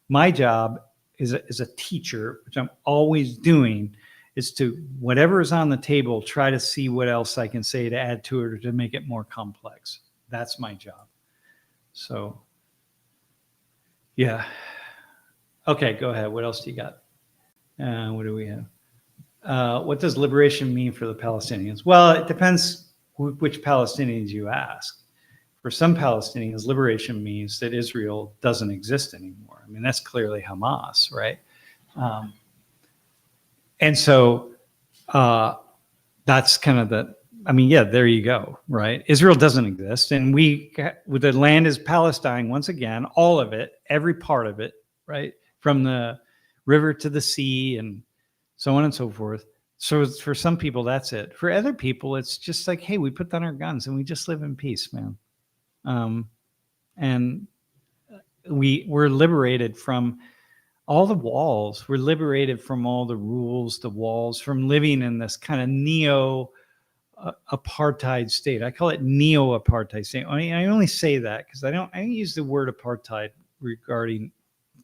My job is a teacher, which I'm always doing, is to, whatever is on the table, try to see what else I can say to add to it or to make it more complex. That's my job. So, yeah. Okay, go ahead. What else do you got? What do we have? What does liberation mean for the Palestinians? Well, it depends which Palestinians you ask. For some Palestinians, liberation means that Israel doesn't exist anymore. I mean, that's clearly Hamas, right? And so that's kind of there you go, right? Israel doesn't exist. And the land is Palestine once again, all of it, every part of it, right? From the river to the sea and so on and so forth. So for some people, that's it. For other people, it's just like, hey, we put down our guns and we just live in peace, man. And we're liberated from all the walls. We're liberated from all the rules, the walls, from living in this kind of neo-apartheid state. I call it neo-apartheid state. I only say that because I don't use the word apartheid regarding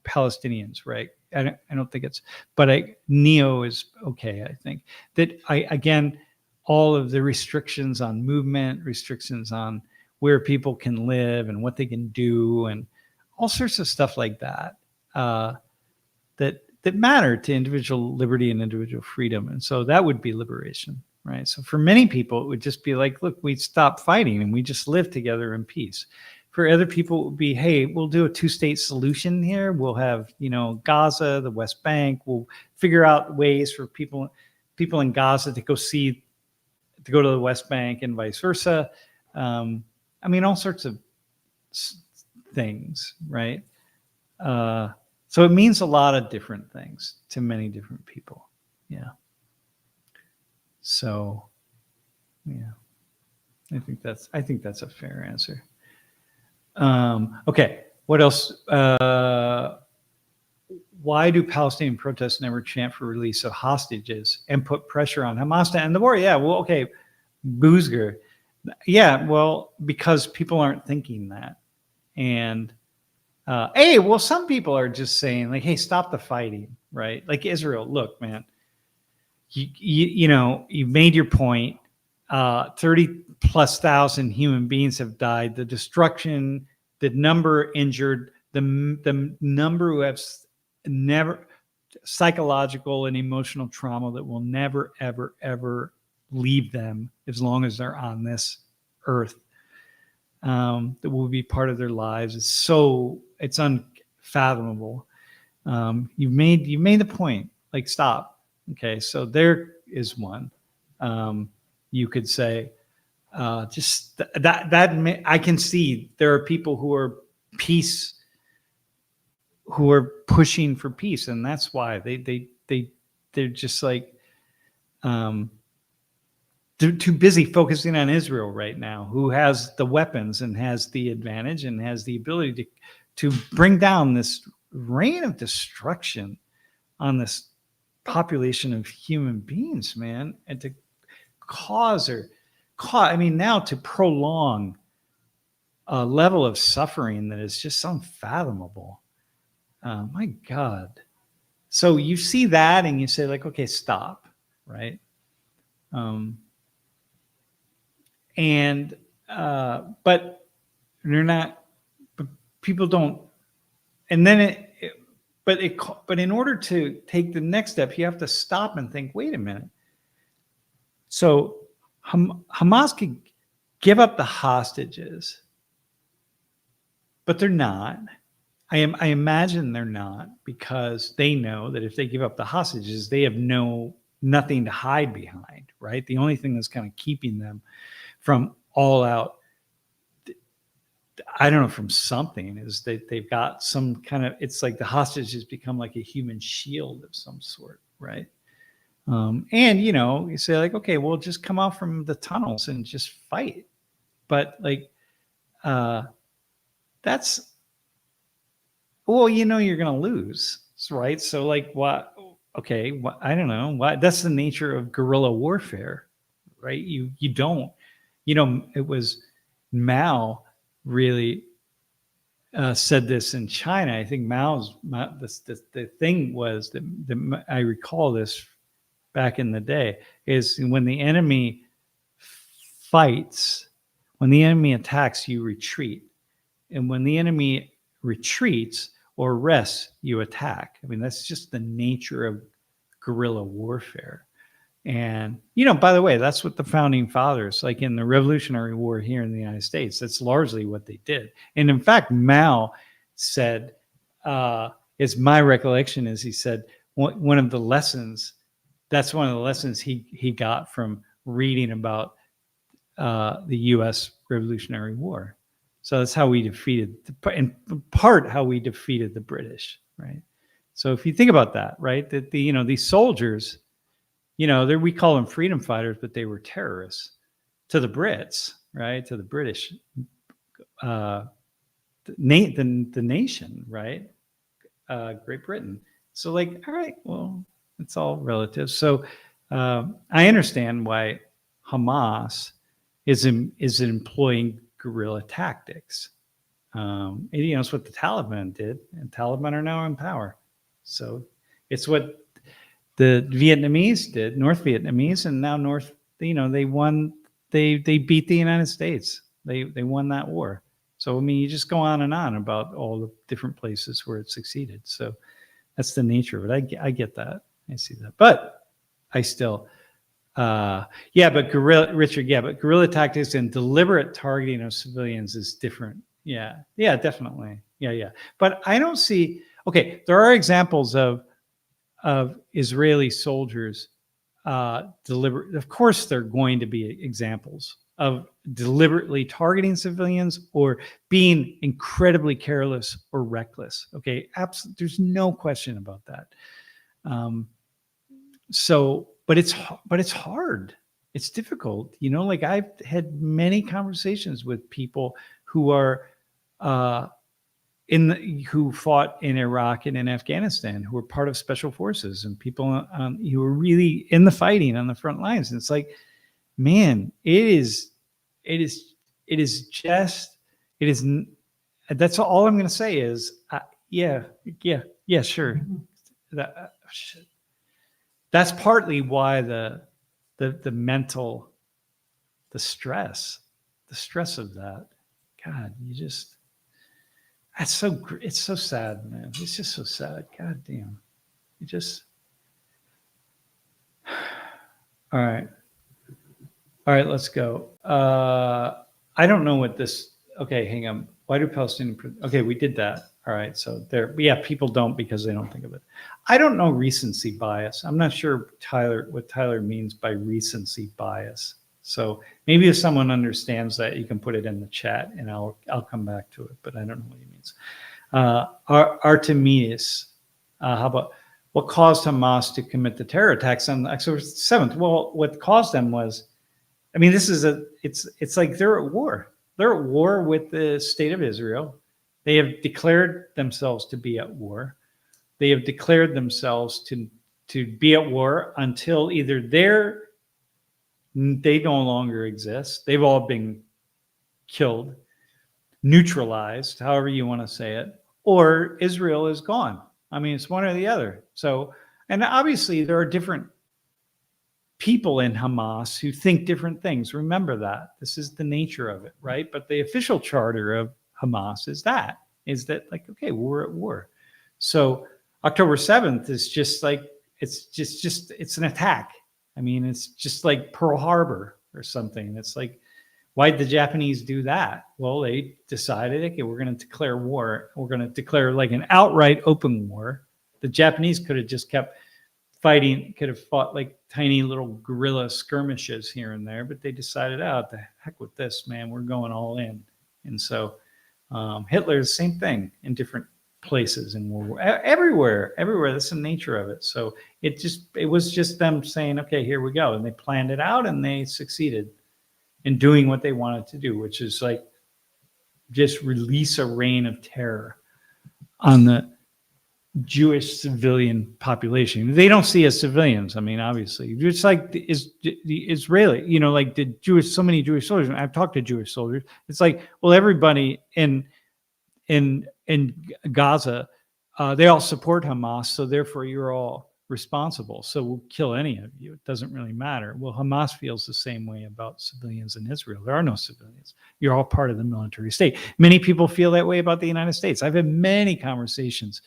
Palestinians, right? I don't think it's, but neo is okay. I think that again, all of the restrictions on movement, restrictions on where people can live and what they can do, and all sorts of stuff like that, that matter to individual liberty and individual freedom. And so that would be liberation, right? So for many people, it would just be like, look, we stop fighting and we just live together in peace. For other people, it would be, hey, we'll do a 2-state solution here. We'll have, Gaza, the West Bank. We'll figure out ways for people in Gaza to go to the West Bank and vice versa. All sorts of things, right? So it means a lot of different things to many different people. Yeah. So, yeah, I think that's a fair answer. Okay. What else? why do Palestinian protests never chant for release of hostages and put pressure on Hamas to end the war? Yeah, well, okay, Boozger. Yeah, well, because people aren't thinking that. And hey, well, some people are just saying like, hey, stop the fighting, right? Like Israel, look, man, you know, you made your point. 30,000+ human beings have died. The destruction, the number injured, the number who have never psychological and emotional trauma that will never, ever, ever leave them as long as they're on this earth. That will be part of their lives. It's unfathomable. You made the point. Like, stop. Okay, so there is one. You could say, just that I can see there are people who are pushing for peace, and that's why they're just like they're too busy focusing on Israel right now, who has the weapons and has the advantage and has the ability to bring down this reign of destruction on this population of human beings, man, and to now to prolong a level of suffering that is just unfathomable. My God. So you see that and you say like, okay, stop, right? But they're not, but people don't, and then but in order to take the next step, you have to stop and think, wait a minute. So Hamas could give up the hostages, but they're not. I imagine they're not, because they know that if they give up the hostages, they have nothing to hide behind, right? The only thing that's kind of keeping them from all out, I don't know, from something, is they've got some kind of, it's like the hostages become like a human shield of some sort, right? And you know, you say like, okay, well, just come out from the tunnels and just fight. But like, that's, well, you know, you're going to lose, right? So like, what? Okay, what? I don't know. What? That's the nature of guerrilla warfare, right? You don't, you know, it was Mao really said this in China. I think the thing was that I recall this back in the day, is when the enemy fights, when the enemy attacks, you retreat. And when the enemy retreats or rests, you attack. I mean, that's just the nature of guerrilla warfare. And, you know, by the way, that's what the founding fathers, like in the Revolutionary War here in the United States, that's largely what they did. And in fact, Mao said, is my recollection is he said, one of the lessons, that's one of the lessons he got from reading about the U.S. Revolutionary War. So that's how we defeated, in part, how we defeated the British, right? So if you think about that, right, that you know, these soldiers, you know, we call them freedom fighters, but they were terrorists to the Brits, right? To the British, the nation, right? Great Britain. So like, all right, well, it's all relative. So I understand why Hamas is employing guerrilla tactics. And, you know, it's what the Taliban did, and Taliban are now in power. So it's what the Vietnamese did, North Vietnamese, and now you know, they won, they beat the United States. They won that war. So, I mean, you just go on and on about all the different places where it succeeded. So that's the nature of it. I get that. I see that. But I still, but guerrilla tactics and deliberate targeting of civilians is different. Yeah, definitely. Yeah. But I don't see, okay, there are examples of Israeli soldiers deliberate. Of course, there are going to be examples of deliberately targeting civilians or being incredibly careless or reckless. Okay, absolutely. There's no question about that. But it's hard. It's difficult. You know, like I've had many conversations with people who are who fought in Iraq and in Afghanistan, who were part of special forces and people who were really in the fighting on the front lines. And it's like, man, that's all I'm going to say is, yeah, sure. That's partly why the mental, the stress of that. God, it's so sad, man. It's just so sad. God damn. All right, let's go. I don't know what this, okay, hang on. Why do Palestinian, okay, we did that. All right, so yeah, people don't because they don't think of it. I don't know recency bias. I'm not sure what Tyler means by recency bias. So maybe if someone understands that, you can put it in the chat and I'll come back to it, but I don't know what he means. Artemius, how about what caused Hamas to commit the terror attacks on October 7th? Well, what caused them was, I mean, it's like they're at war. They're at war with the state of Israel. They have declared themselves to be at war. They have declared themselves to be at war until either they no longer exist. They've all been killed, neutralized, however you want to say it, or Israel is gone. I mean, it's one or the other. So, and obviously there are different people in Hamas who think different things. Remember that. This is the nature of it, right? But the official charter of Hamas is that like, okay, we're at war. So October 7th is just like, it's an attack. I mean, it's just like Pearl Harbor or something. It's like, why'd the Japanese do that? Well, they decided, okay, we're going to declare war. We're going to declare like an outright open war. The Japanese could have just kept fighting, could have fought like tiny little guerrilla skirmishes here and there, but they decided, the heck with this, man, we're going all in. And so Hitler's same thing in different places in World War, everywhere. That's the nature of it. So it was just them saying, okay, here we go. And they planned it out and they succeeded in doing what they wanted to do, which is like just release a reign of terror on the Jewish civilian population. They don't see as civilians. I mean, obviously, it's like the Israeli, like so many Jewish soldiers. I've talked to Jewish soldiers. It's like, well, everybody in Gaza, they all support Hamas, so therefore you're all responsible. So we'll kill any of you. It doesn't really matter. Well, Hamas feels the same way about civilians in Israel. There are no civilians. You're all part of the military state. Many people feel that way about the United States. I've had many conversations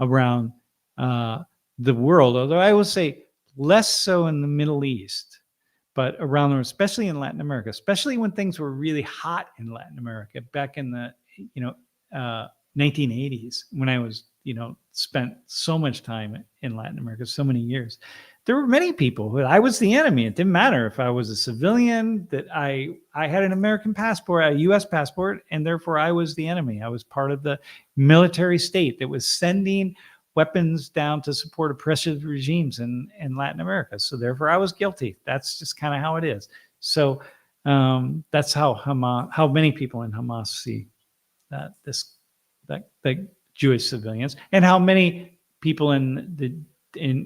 around the world, although I will say less so in the Middle East, but around there, especially in Latin America, especially when things were really hot in Latin America back in the 1980s, when I was spent so much time in Latin America, so many years. There were many people who I was the enemy. It didn't matter if I was a civilian, that I had an American passport, a U.S. passport, and therefore I was the enemy. I was part of the military state that was sending weapons down to support oppressive regimes in Latin America. So therefore I was guilty. That's just kind of how it is. So that's how many people in Hamas see that Jewish civilians, and how many people in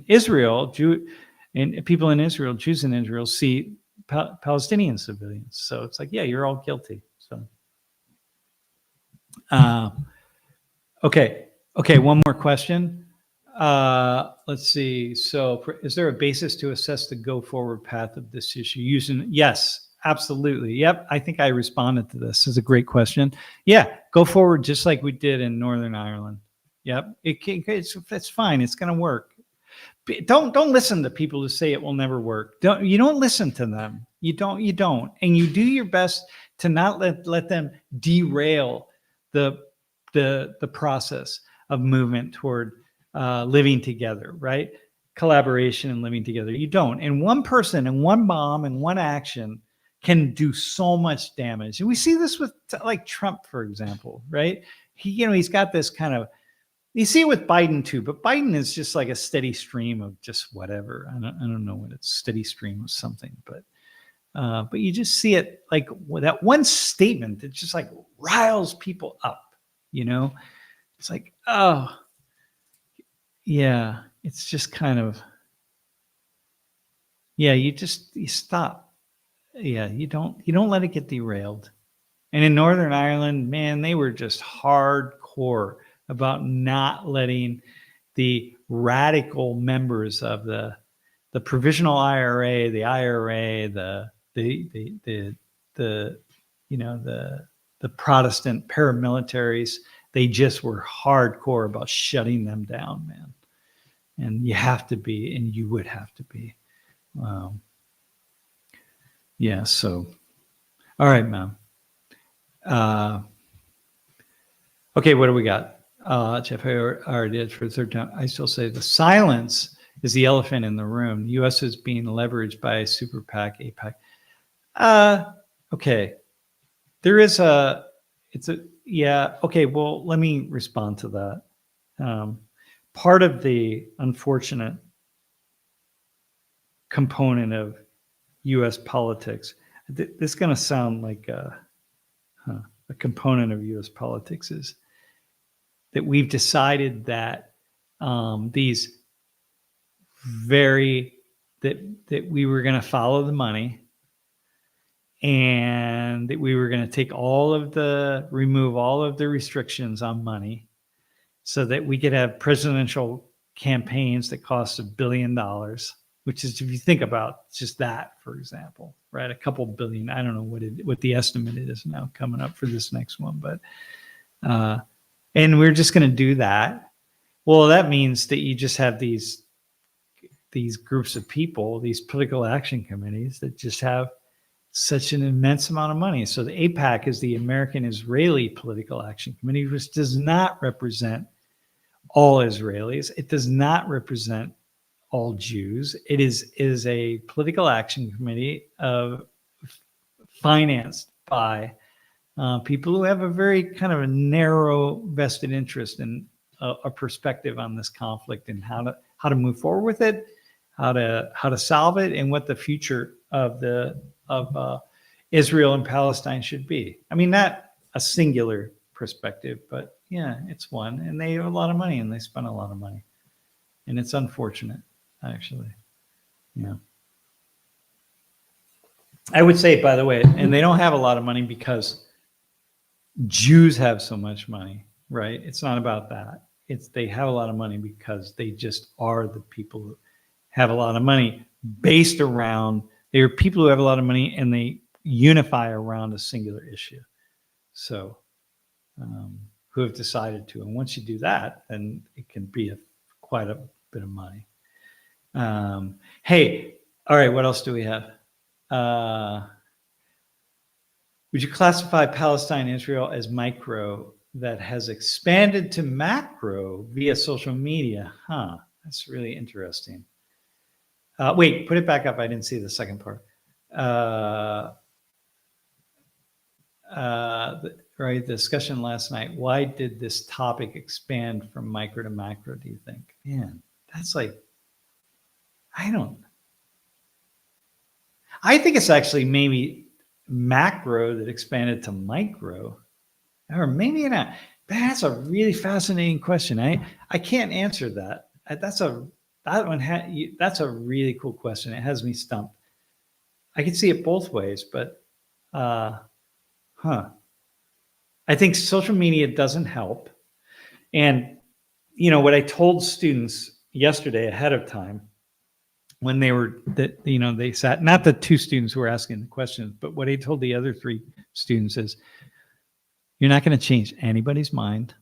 Israel, Jews in Israel see Palestinian civilians. So it's like, yeah, you're all guilty. So, okay. One more question. Let's see. So, is there a basis to assess the go forward path of this issue Yes, absolutely. Yep. I think I responded to this. This is a great question. Yeah. Go forward just like we did in Northern Ireland. Yep. It's fine. It's going to work. Don't listen to people who say it will never work. You don't listen to them. You don't. And you do your best to not let them derail the process of movement toward living together, right? Collaboration and living together. You don't. And one person and one bomb and one action can do so much damage. And we see this with like Trump, for example, right? He's got this kind of, you see it with Biden too, but Biden is just like a steady stream of just whatever. I don't know what it's, steady stream of something, but you just see it like that one statement that just like riles people up, It's like, oh, yeah, it's just kind of, yeah, you stop. Yeah, you don't let it get derailed. And in Northern Ireland, man, they were just hardcore about not letting the radical members of the provisional IRA, the IRA, the Protestant paramilitaries. They just were hardcore about shutting them down, man. And you have to be, and you would have to be. Yeah. So, all right, man. Okay, what do we got? Jeff, I already did for the third time. I still say the silence is the elephant in the room. The U.S. is being leveraged by a super PAC, APAC. Okay. There is okay, well, let me respond to that. Part of the unfortunate component of U.S. politics, this is going to sound like a component of U.S. politics, is that we've decided that these that we were going to follow the money, and that we were going to remove all of the restrictions on money, so that we could have presidential campaigns that cost $1 billion, which is, if you think about just that, for example, right? A couple billion. I don't know what the estimate is now coming up for this next one, but and we're just going to do that. Well, that means that you just have these groups of people, these political action committees, that just have such an immense amount of money. So the APAC is the American Israeli Political Action Committee, which does not represent all Israelis. It does not represent all Jews. It is a political action committee financed by people who have a very kind of a narrow vested interest in a perspective on this conflict, and how to move forward with it, how to solve it, and what the future of Israel and Palestine should be. I mean, not a singular perspective, but yeah, it's one. And they have a lot of money, and they spend a lot of money, and it's unfortunate, actually. Yeah. I would say, by the way, and they don't have a lot of money because Jews have so much money, right? It's not about that. They have a lot of money because they just are the people who have a lot of money based around, they are people who have a lot of money, and they unify around a singular issue. So, who have decided to. And once you do that, then it can be quite a bit of money. Hey, all right, what else do we have? Would you classify Palestine, Israel as micro that has expanded to macro via social media? Huh, that's really interesting. Wait, put it back up. I didn't see the second part. Right, the discussion last night. Why did this topic expand from micro to macro, do you think? Man, that's like, I think it's actually maybe macro that expanded to micro, or maybe not. That's a really fascinating question. I can't answer that. That's a really cool question. It has me stumped. I can see it both ways, but I think social media doesn't help. And what I told students yesterday ahead of time, when they sat, not the two students who were asking the questions, but what I told the other three students is, you're not going to change anybody's mind.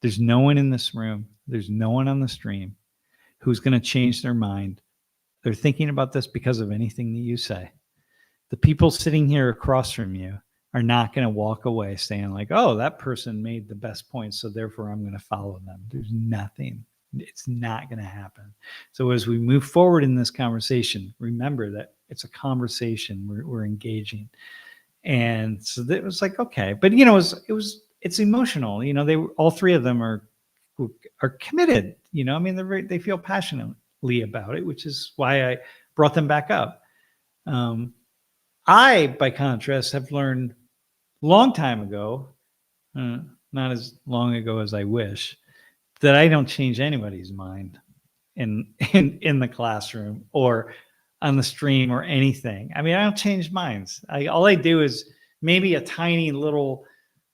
There's no one in this room, there's no one on the stream who's going to change their mind. They're thinking about this because of anything that you say. The people sitting here across from you are not going to walk away saying like, oh, that person made the best point, so therefore I'm going to follow them. There's nothing. It's not going to happen. So as we move forward in this conversation, remember that it's a conversation. We're engaging. And so it was like, okay, but it's emotional. All three of them are committed. I mean, they feel passionately about it, which is why I brought them back up. I, by contrast, have learned long time ago not as long ago as I wish, that I don't change anybody's mind in the classroom or on the stream or anything. I mean, I don't change minds. All I do is maybe a tiny little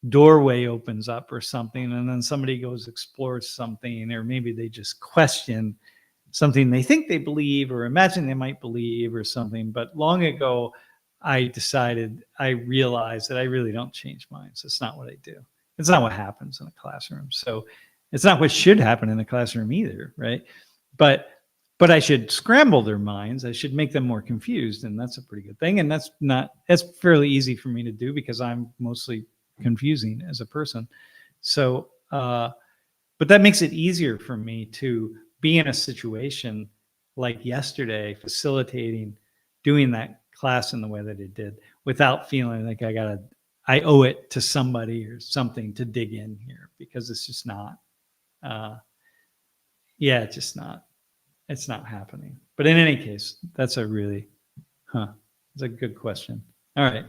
doorway opens up or something, and then somebody goes explores something, or maybe they just question something they think they believe or imagine they might believe or something. But long ago, I realized that I really don't change minds. It's not what I do. It's not what happens in a classroom. So it's not what should happen in a classroom either, right? But I should scramble their minds. I should make them more confused, and that's a pretty good thing. And that's fairly easy for me to do because I'm mostly confusing as a person. So, but that makes it easier for me to be in a situation like yesterday, facilitating, doing that class in the way that it did, without feeling like I owe it to somebody or something to dig in here, because it's just not. It's just not. It's not happening. But in any case, that's a really, it's a good question. All right.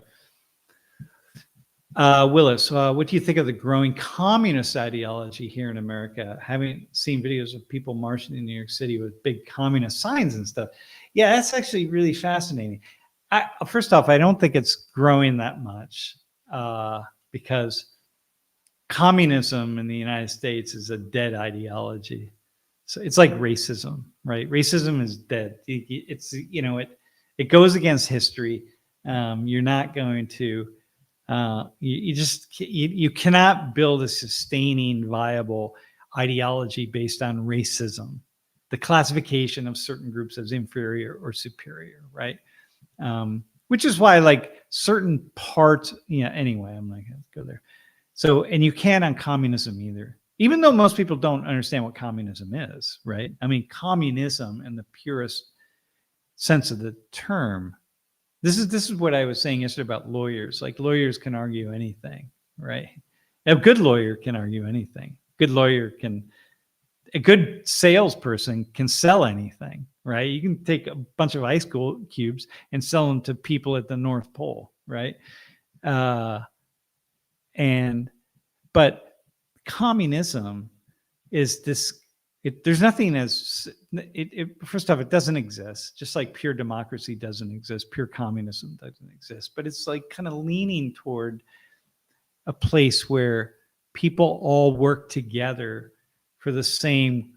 Willis, what do you think of the growing communist ideology here in America? Having seen videos of people marching in New York City with big communist signs and stuff. Yeah, that's actually really fascinating. First off, I don't think it's growing that much because communism in the United States is a dead ideology. So it's like racism, right? Racism is dead. It's, it goes against history. You're not going to, you cannot build a sustaining, viable ideology based on racism, the classification of certain groups as inferior or superior, right? Which is why, like, certain parts, anyway, I'm not going to go there. So, and you can't on communism either, even though most people don't understand what communism is, right? I mean, communism in the purest sense of the term. This is what I was saying yesterday about lawyers. Like, lawyers can argue anything, right? A good lawyer can argue anything. A good salesperson can sell anything, right? You can take a bunch of ice cubes and sell them to people at the North Pole, right? But communism is this. There's nothing first off, it doesn't exist, just like pure democracy doesn't exist, pure communism doesn't exist, but it's like kind of leaning toward a place where people all work together for the same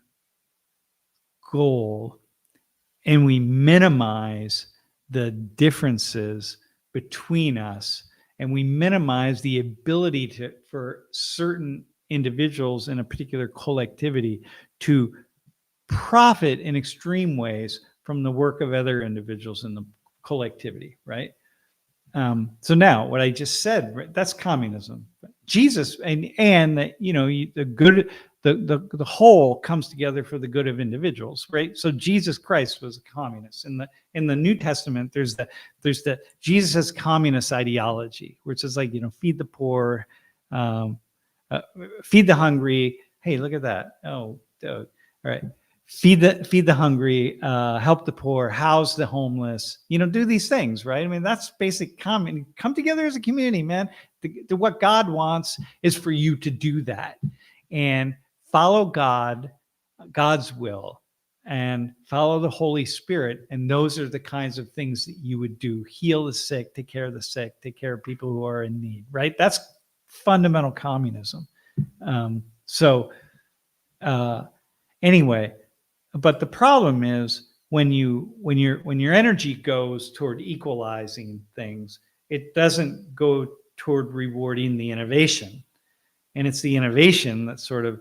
goal, and we minimize the differences between us, and we minimize the ability for certain individuals in a particular collectivity to profit in extreme ways from the work of other individuals in the collectivity, right? So now what I just said, right, that's communism. Jesus and the good, the whole comes together for the good of individuals, right? So Jesus Christ was a communist. In the New Testament, there's the Jesus' communist ideology, which is like, feed the poor, feed the hungry. Hey, look at that. Oh, all right. Feed the hungry, help the poor, house the homeless, do these things, right? I mean, that's basic come together as a community, man. What God wants is for you to do that and follow God's will, and follow the Holy Spirit. And those are the kinds of things that you would do. Heal the sick, take care of the sick, take care of people who are in need, right? That's fundamental communism. Anyway, but the problem is when your energy goes toward equalizing things, it doesn't go toward rewarding the innovation. And it's the innovation that's sort of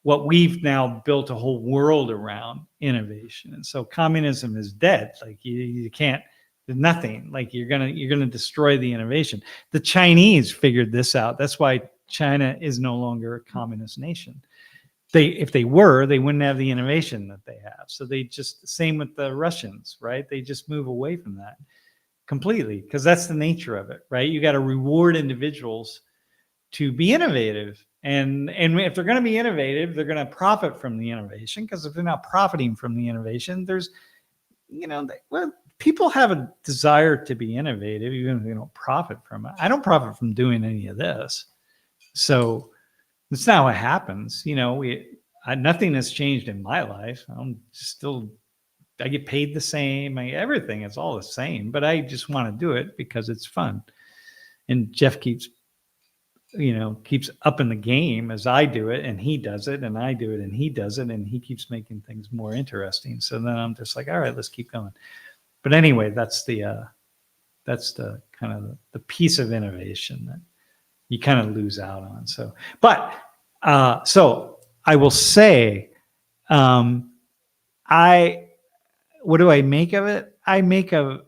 what we've now built a whole world around, innovation. And so communism is dead. Like you can't, there's nothing. Like you're gonna destroy the innovation. The Chinese figured this out. That's why China is no longer a communist nation. If they were, they wouldn't have the innovation that they have. So same with the Russians, right? They just move away from that completely, because that's the nature of it, right? You got to reward individuals to be innovative. And if they're going to be innovative, they're going to profit from the innovation, because if they're not profiting from the innovation, there's, people have a desire to be innovative, even if they don't profit from it. I don't profit from doing any of this. So, That's not what happens. Nothing has changed in my life. I get paid the same. Everything is all the same, but I just want to do it because it's fun. And Jeff keeps upping the game as I do it, and he does it, and I do it, and he does it, and he keeps making things more interesting. So then I'm just like, all right, let's keep going. But anyway, that's the kind of the piece of innovation that you kind of lose out on. So I will say, what do I make of it? I make of,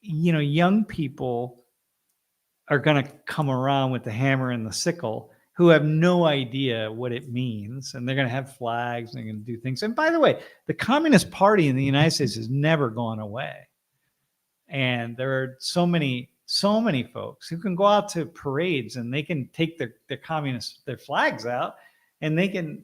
young people are going to come around with the hammer and the sickle who have no idea what it means. And they're going to have flags and they're going to do things. And by the way, the Communist Party in the United States has never gone away. And there are so many folks who can go out to parades and they can take their flags out and they can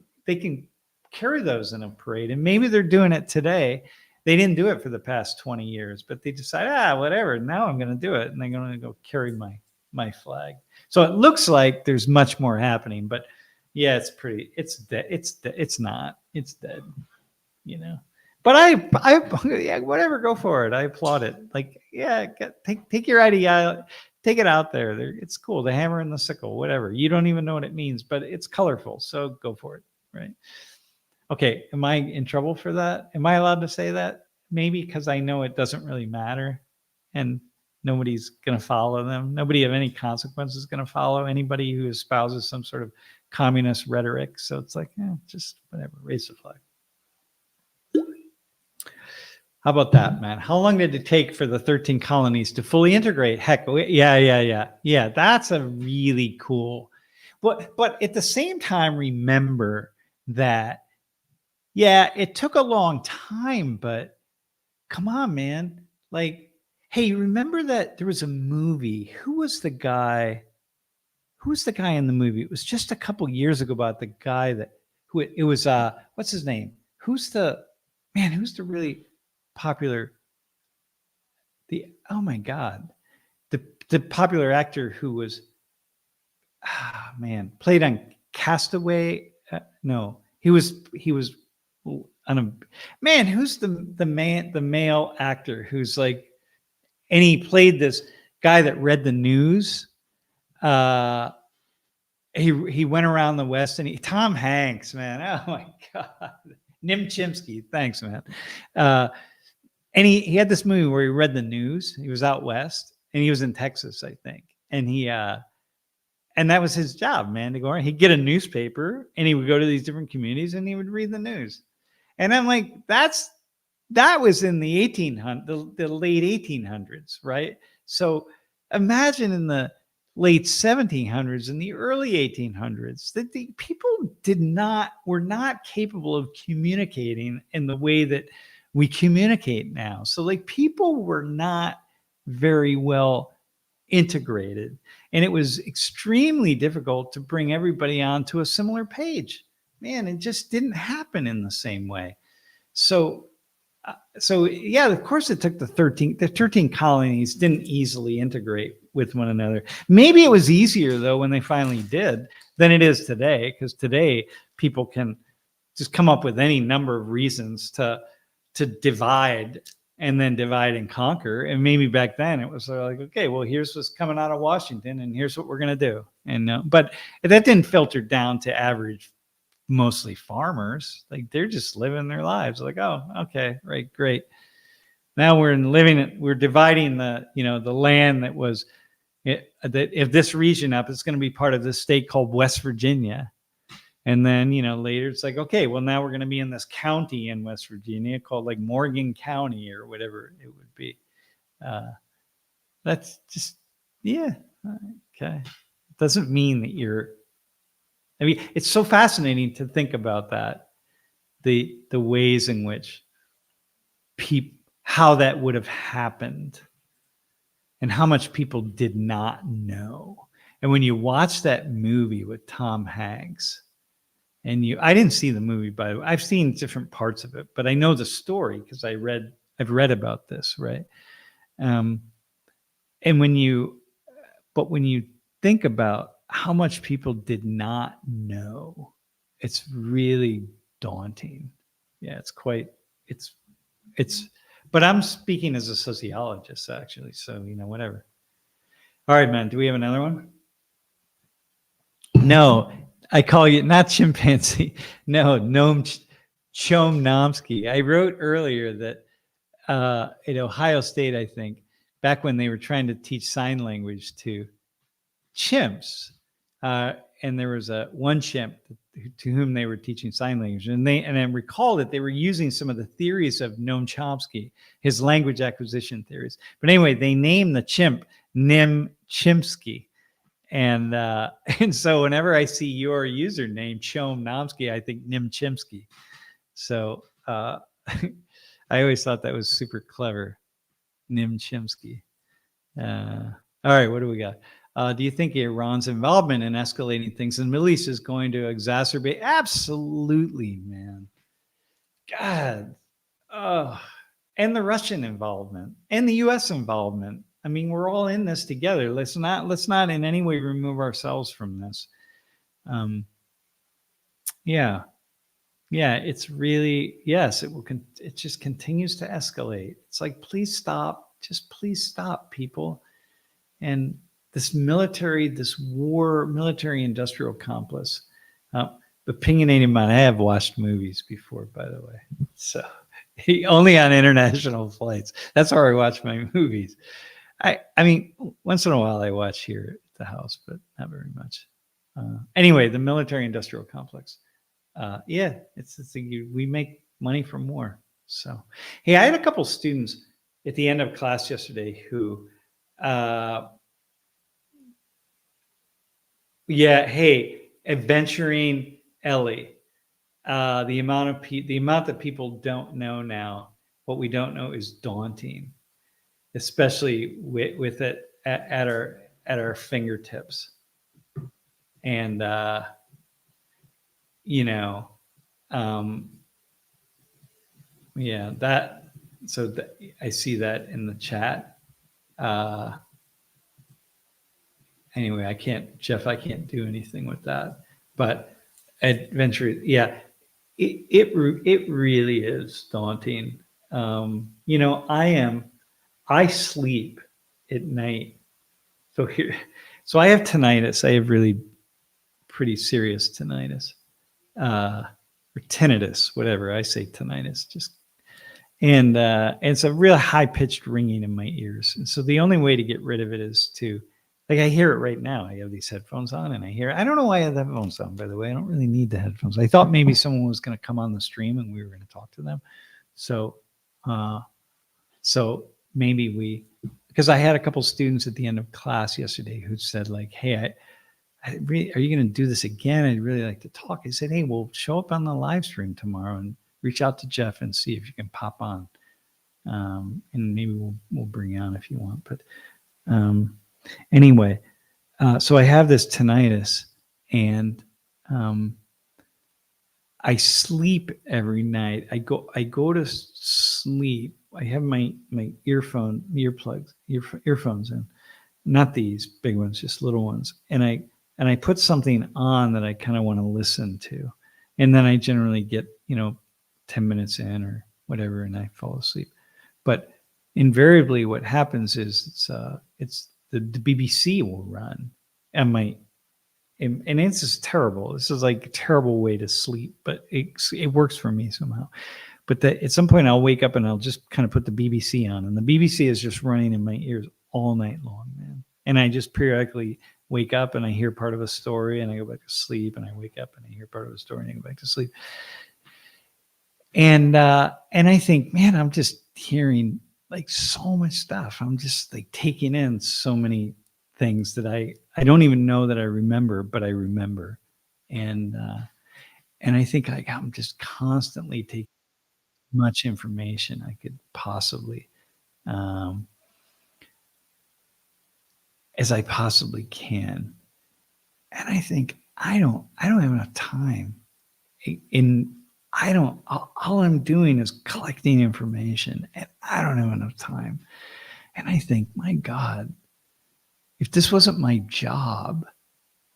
carry those in a parade. And maybe they're doing it today. They didn't do it for the past 20 years, but they decide, whatever, now I'm going to do it. And they're going to go carry my flag. So it looks like there's much more happening, but yeah, it's dead. It's not, it's dead, but I whatever, go for it. I applaud it. Like, yeah, take your idea, take it out there. It's cool. The hammer and the sickle, whatever. You don't even know what it means, but it's colorful. So go for it. Right. Okay. Am I in trouble for that? Am I allowed to say that? Maybe because I know it doesn't really matter and nobody's going to follow them. Nobody of any consequence is going to follow anybody who espouses some sort of communist rhetoric. So it's like, just whatever, raise the flag. How about that, man? How long did it take for the 13 colonies to fully integrate? Heck, yeah. That's a really cool. But at the same time, remember that, it took a long time, but come on, man. Like, hey, remember that there was a movie? Who was the guy in the movie? It was just a couple years ago about the guy what's his name? Who's the really popular, oh my God, the popular actor who was, played on Castaway. No, he was on a, who's the male actor who's like, and he played this guy that read the news. He went around the West and Tom Hanks, man. Oh my God. Nim Chimpsky. Thanks, man. And he had this movie where he read the news. He was out West and he was in Texas, I think. And and that was his job, man, to go around. He'd get a newspaper and he would go to these different communities and he would read the news. And I'm like, that was in the 1800s, the late 1800s, right? So imagine in the late 1700s and the early 1800s that the people were not capable of communicating in the way that we communicate now. So like people were not very well integrated, and it was extremely difficult to bring everybody onto a similar page. Man, it just didn't happen in the same way. So yeah, of course it took the 13 colonies didn't easily integrate with one another. Maybe it was easier though when they finally did than it is today, because today people can just come up with any number of reasons to divide and then divide and conquer. And maybe back then it was like, okay, well, here's what's coming out of Washington and here's what we're going to do. And but that didn't filter down to average, mostly farmers. Like they're just living their lives like, oh, okay, right, great. Now we're dividing the land that was that if this region up, it's going to be part of this state called West Virginia. And then, later it's like, okay, well, now we're going to be in this county in West Virginia called like Morgan County or whatever it would be. That's just, okay. It doesn't mean that it's so fascinating to think about that, the ways in which how that would have happened and how much people did not know. And when you watch that movie with Tom Hanks, I didn't see the movie, by the way. I've seen different parts of it, but I know the story because I've read about this, right? And when you think about how much people did not know. It's really daunting. Yeah, but I'm speaking as a sociologist, actually. So, whatever. All right, man. Do we have another one? No, I call you not chimpanzee. No, Noam Chomsky. I wrote earlier that at Ohio State, I think, back when they were trying to teach sign language to chimps, and there was one chimp to whom they were teaching sign language, and I recall that they were using some of the theories of Noam Chomsky, his language acquisition theories. But anyway, they named the chimp Nim Chimpsky. And and so whenever I see your username Chomsky, I think Nim Chimpsky. So I always thought that was super clever, Nim Chimpsky. All right, what do we got? Do you think Iran's involvement in escalating things in the Middle East is going to exacerbate? Absolutely, man. God. Oh. And the Russian involvement and the U.S. involvement. I mean, we're all in this together. Let's not in any way remove ourselves from this. Yeah. It's really, yes, it just continues to escalate. It's like, please stop. Just please stop, people. And this military industrial complex. Opinionated mind. I have watched movies before, by the way. So only on international flights. That's how I watch my movies. I mean, once in a while I watch here at the house, but not very much. Anyway, the military industrial complex. Yeah, we make money from war. So, hey, I had a couple students at the end of class yesterday who, adventuring Ellie. The amount that people don't know now, what we don't know is daunting, especially with it at our fingertips. And I see that in the chat. Anyway, I can't do anything with that. But adventure, yeah, it really is daunting. I sleep at night. So I have tinnitus. I have really pretty serious tinnitus, or tinnitus, whatever. I say tinnitus, and it's a real high pitched ringing in my ears. And so the only way to get rid of it is to, like, I hear it right now. I have these headphones on and I don't know why I have the headphones on, by the way. I don't really need the headphones. I thought maybe someone was going to come on the stream and we were going to talk to them. So maybe because I had a couple students at the end of class yesterday who said, like, hey, are you going to do this again? I'd really like to talk. I said, hey, we'll show up on the live stream tomorrow and reach out to Jeff and see if you can pop on. And maybe we'll bring you on if you want. But anyway, so I have this tinnitus, and I sleep every night. I go to sleep. I have my earphones in, not these big ones, just little ones. And I put something on that I kind of want to listen to, and then I generally get 10 minutes in or whatever, and I fall asleep. But invariably, what happens is it's the BBC will run, and it's just terrible. This is like a terrible way to sleep, but it works for me somehow. But at some point I'll wake up and I'll just kind of put the BBC on, and the BBC is just running in my ears all night long, man. And I just periodically wake up and I hear part of a story and I go back to sleep, and I wake up and I hear part of a story and I go back to sleep. And I think, man, I'm just hearing like so much stuff. I'm just like taking in so many things that I don't even know that I remember, but I remember. And I think I'm just constantly taking much information I could possibly, as I possibly can. And I think I don't have enough time. All I'm doing is collecting information, and I don't have enough time. And I think, my God, if this wasn't my job,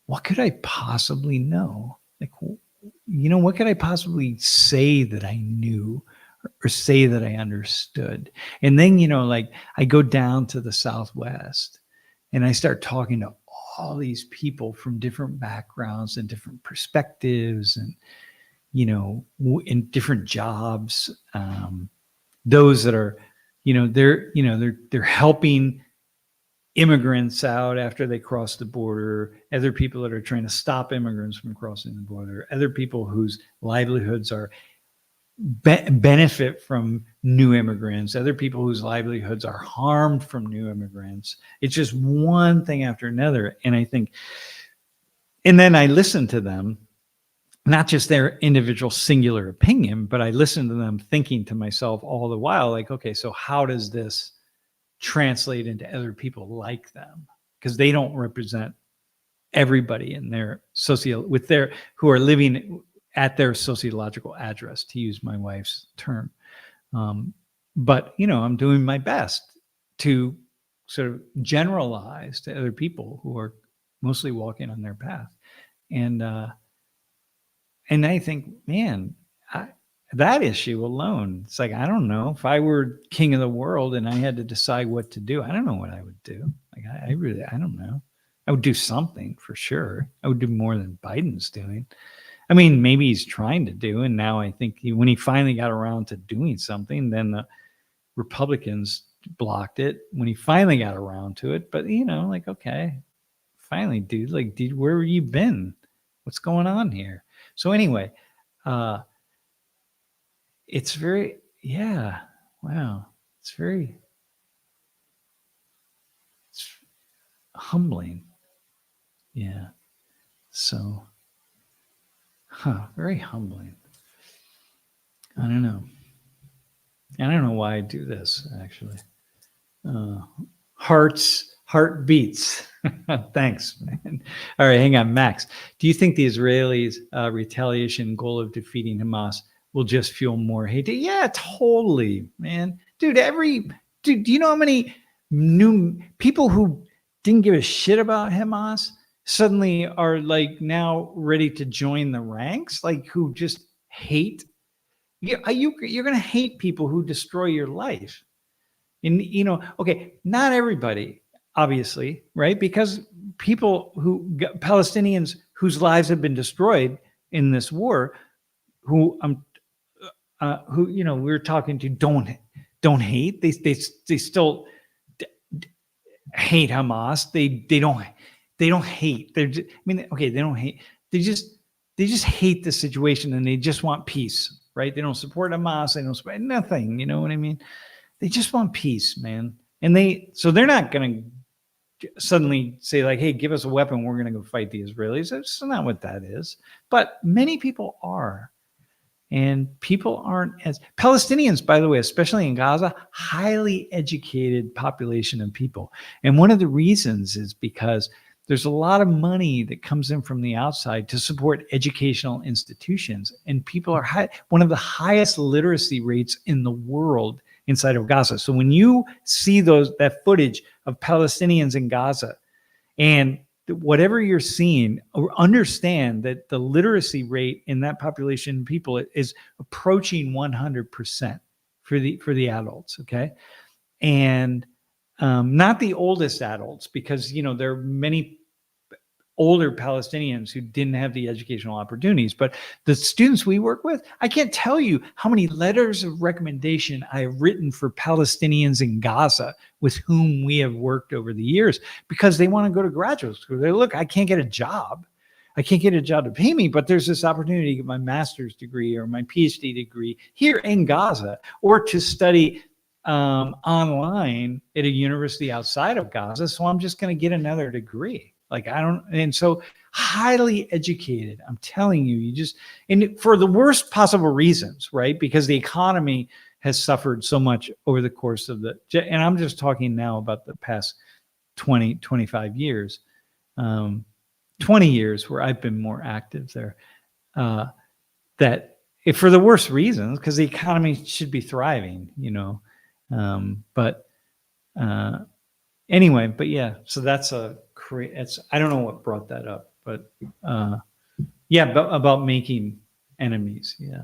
what could I possibly know? Like, what could I possibly say that I knew or say that I understood? And then, like I go down to the Southwest and I start talking to all these people from different backgrounds and different perspectives and, in different jobs. Those that are, they're helping immigrants out after they cross the border, other people that are trying to stop immigrants from crossing the border, other people whose livelihoods are benefit from new immigrants, other people whose livelihoods are harmed from new immigrants. It's just one thing after another. And I think, and then I listen to them, not just their individual singular opinion, but I listen to them thinking to myself all the while, like, okay, so how does this translate into other people like them? Because they don't represent everybody in their who are living at their sociological address, to use my wife's term. But I'm doing my best to sort of generalize to other people who are mostly walking on their path. And I think, man, that issue alone, it's like, I don't know, if I were king of the world and I had to decide what to do, I don't know what I would do. Like, I don't know. I would do something for sure. I would do more than Biden's doing. I mean, maybe he's trying to do, and now I think when he finally got around to doing something, then the Republicans blocked it when he finally got around to it. But, like, okay, finally, dude, where have you been? What's going on here? So anyway, it's very, wow. It's humbling. Yeah. So, very humbling. I don't know. And I don't know why I do this, actually. Heartbeats. Thanks, man. All right, hang on, Max. Do you think the Israelis' retaliation goal of defeating Hamas will just fuel more hate? Yeah, totally, man. Dude, do you know how many new people who didn't give a shit about Hamas suddenly are like now ready to join the ranks, like who just hate? You're going to hate people who destroy your life. And, okay, not everybody, obviously, right? Because Palestinians whose lives have been destroyed in this war, who we're talking to don't hate. They still hate Hamas. They don't hate. They don't hate. They just hate the situation and they just want peace, right? They don't support Hamas. They don't support nothing. You know what I mean? They just want peace, man. And they're not going to suddenly say like, hey, give us a weapon. We're going to go fight the Israelis. That's not what that is. But many people are. And people aren't as Palestinians, by the way, especially in Gaza, highly educated population of people. And one of the reasons is because there's a lot of money that comes in from the outside to support educational institutions. And people are one of the highest literacy rates in the world inside of Gaza. So when you see that footage of Palestinians in Gaza and whatever you're seeing, understand that the literacy rate in that population of people is approaching 100% for the adults. Okay. And not the oldest adults, because, there are many older Palestinians who didn't have the educational opportunities, but the students we work with, I can't tell you how many letters of recommendation I have written for Palestinians in Gaza with whom we have worked over the years, because they want to go to graduate school. They look, I can't get a job. I can't get a job to pay me, but there's this opportunity to get my master's degree or my PhD degree here in Gaza, or to study online at a university outside of Gaza. So I'm just going to get another degree. And so highly educated, I'm telling you, and for the worst possible reasons, right? Because the economy has suffered so much over the course of and I'm just talking now about the past 20, 25 years, 20 years where I've been more active there, that if for the worst reasons, because the economy should be thriving, anyway, but yeah, so that's I don't know what brought that up, but yeah, but about making enemies. Yeah.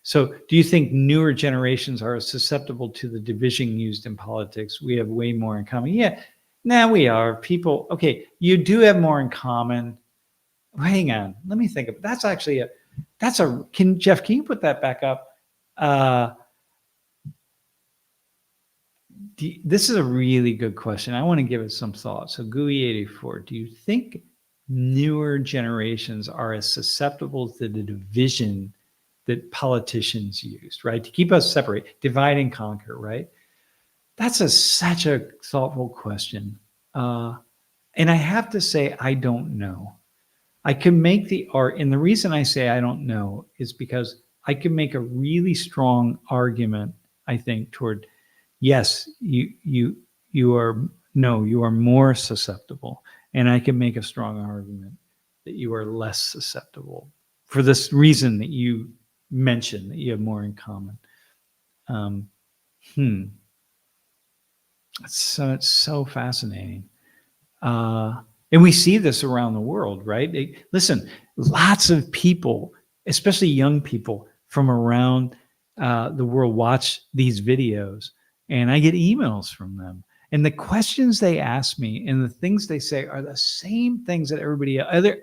So do you think newer generations are susceptible to the division used in politics? We have way more in common. Yeah, now we are. People, okay, you do have more in common. Hang on, let me think of it. Jeff, can you put that back up? This is a really good question. I want to give it some thought. So GUI84, do you think newer generations are as susceptible to the division that politicians used, right? To keep us separate, divide and conquer, right? That's such a thoughtful question. And I have to say, I don't know. I can make the art, and the reason I say I don't know is because I can make a really strong argument, I think, toward yes, you are more susceptible, and I can make a strong argument that you are less susceptible for this reason that you mentioned, that you have more in common. It's so fascinating. And we see this around the world, right? Listen, lots of people, especially young people from around the world, watch these videos, and I get emails from them. And the questions they ask me and the things they say are the same things that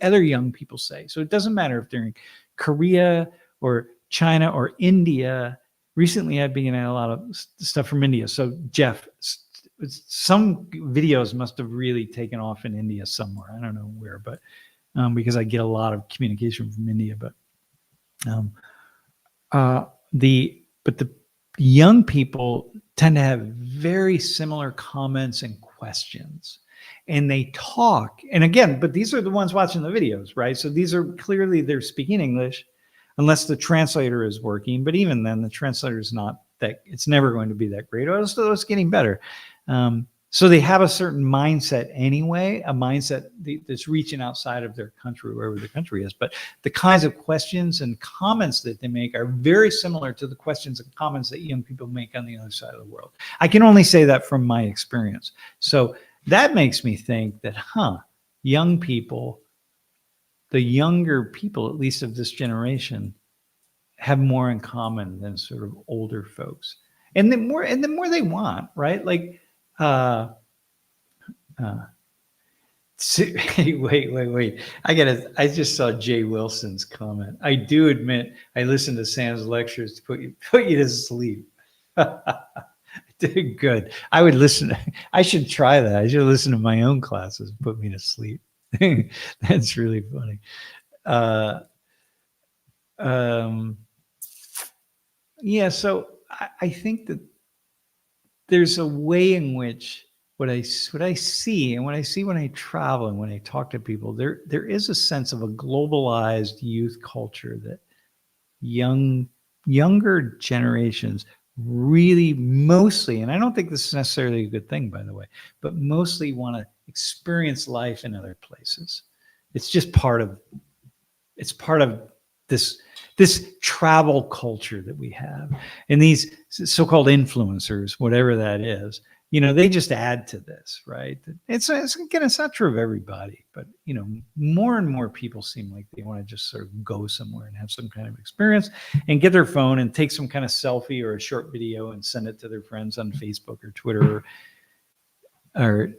other young people say. So it doesn't matter if they're in Korea or China or India. Recently, I've been at a lot of stuff from India. So Jeff, some videos must have really taken off in India somewhere. I don't know where, but because I get a lot of communication from India. But the young people tend to have very similar comments and questions, and they talk. And again, but these are the ones watching the videos, right? So these are clearly they're speaking English, unless the translator is working. But even then, the translator is not that. It's never going to be that great. Although it's getting better. So they have a certain mindset anyway, a mindset that's reaching outside of their country, wherever the country is. But the kinds of questions and comments that they make are very similar to the questions and comments that young people make on the other side of the world. I can only say that from my experience. So that makes me think that, young people, the younger people, at least of this generation, have more in common than sort of older folks. And the more they want, right? Like, wait. I just saw Jay Wilson's comment. I do admit I listened to Sam's lectures to put you to sleep. Good. I would listen. I should try that. I should listen to my own classes and put me to sleep. That's really funny. Yeah, so I think that there's a way in which what I see and what I see when I travel and when I talk to people, there is a sense of a globalized youth culture that younger generations really mostly, and I don't think this is necessarily a good thing, by the way, but mostly want to experience life in other places. It's just part of this travel culture that we have, and these so-called influencers, whatever that is, they just add to this, right? It's not true of everybody, but more and more people seem like they want to just sort of go somewhere and have some kind of experience and get their phone and take some kind of selfie or a short video and send it to their friends on Facebook or Twitter or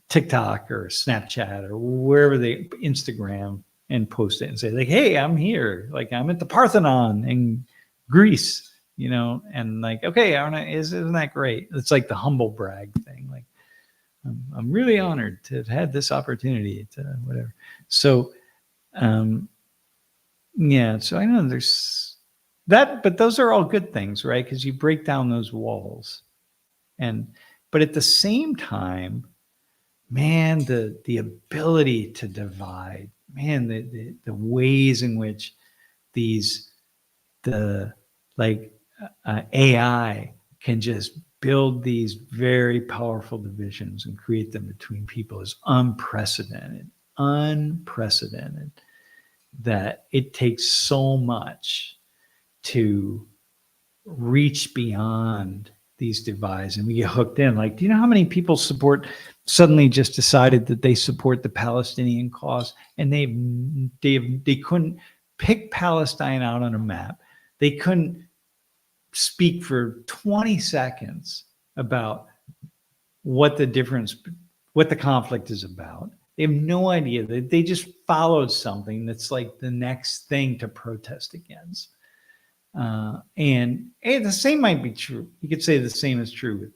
TikTok or Snapchat or wherever Instagram, and post it and say, like, hey, I'm here. Like, I'm at the Parthenon in Greece, and like, okay, isn't that great? It's like the humble brag thing. Like, I'm really honored to have had this opportunity to whatever. So, yeah, so I know there's that, but those are all good things, right? Because you break down those walls. But at the same time, man, the ability to divide, man, the ways in which AI can just build these very powerful divisions and create them between people is unprecedented, that it takes so much to reach beyond these divides, and we get hooked in. Like, do you know how many people suddenly just decided that they support the Palestinian cause, and they couldn't pick Palestine out on a map. They couldn't speak for 20 seconds about what the conflict is about. They have no idea. They just followed something that's like the next thing to protest against. And the same might be true. You could say the same is true with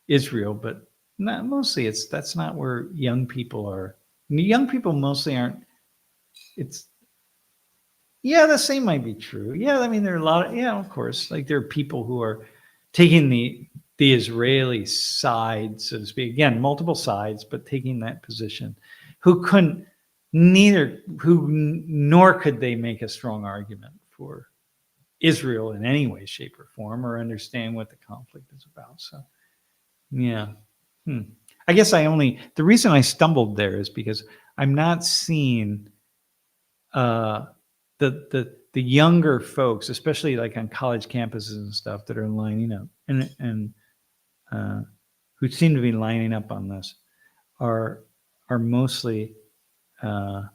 Israel, but mostly that's not where young people are. Young people mostly aren't. The same might be true. Yeah, I mean, there are a lot of, of course, like there are people who are taking the Israeli side, so to speak. Again, multiple sides, but taking that position, nor could they make a strong argument for Israel in any way, shape, or form, or understand what the conflict is about. So, yeah. I guess the reason I stumbled there is because I'm not seeing the younger folks, especially like on college campuses and stuff, that are lining up and who seem to be lining up on this are mostly on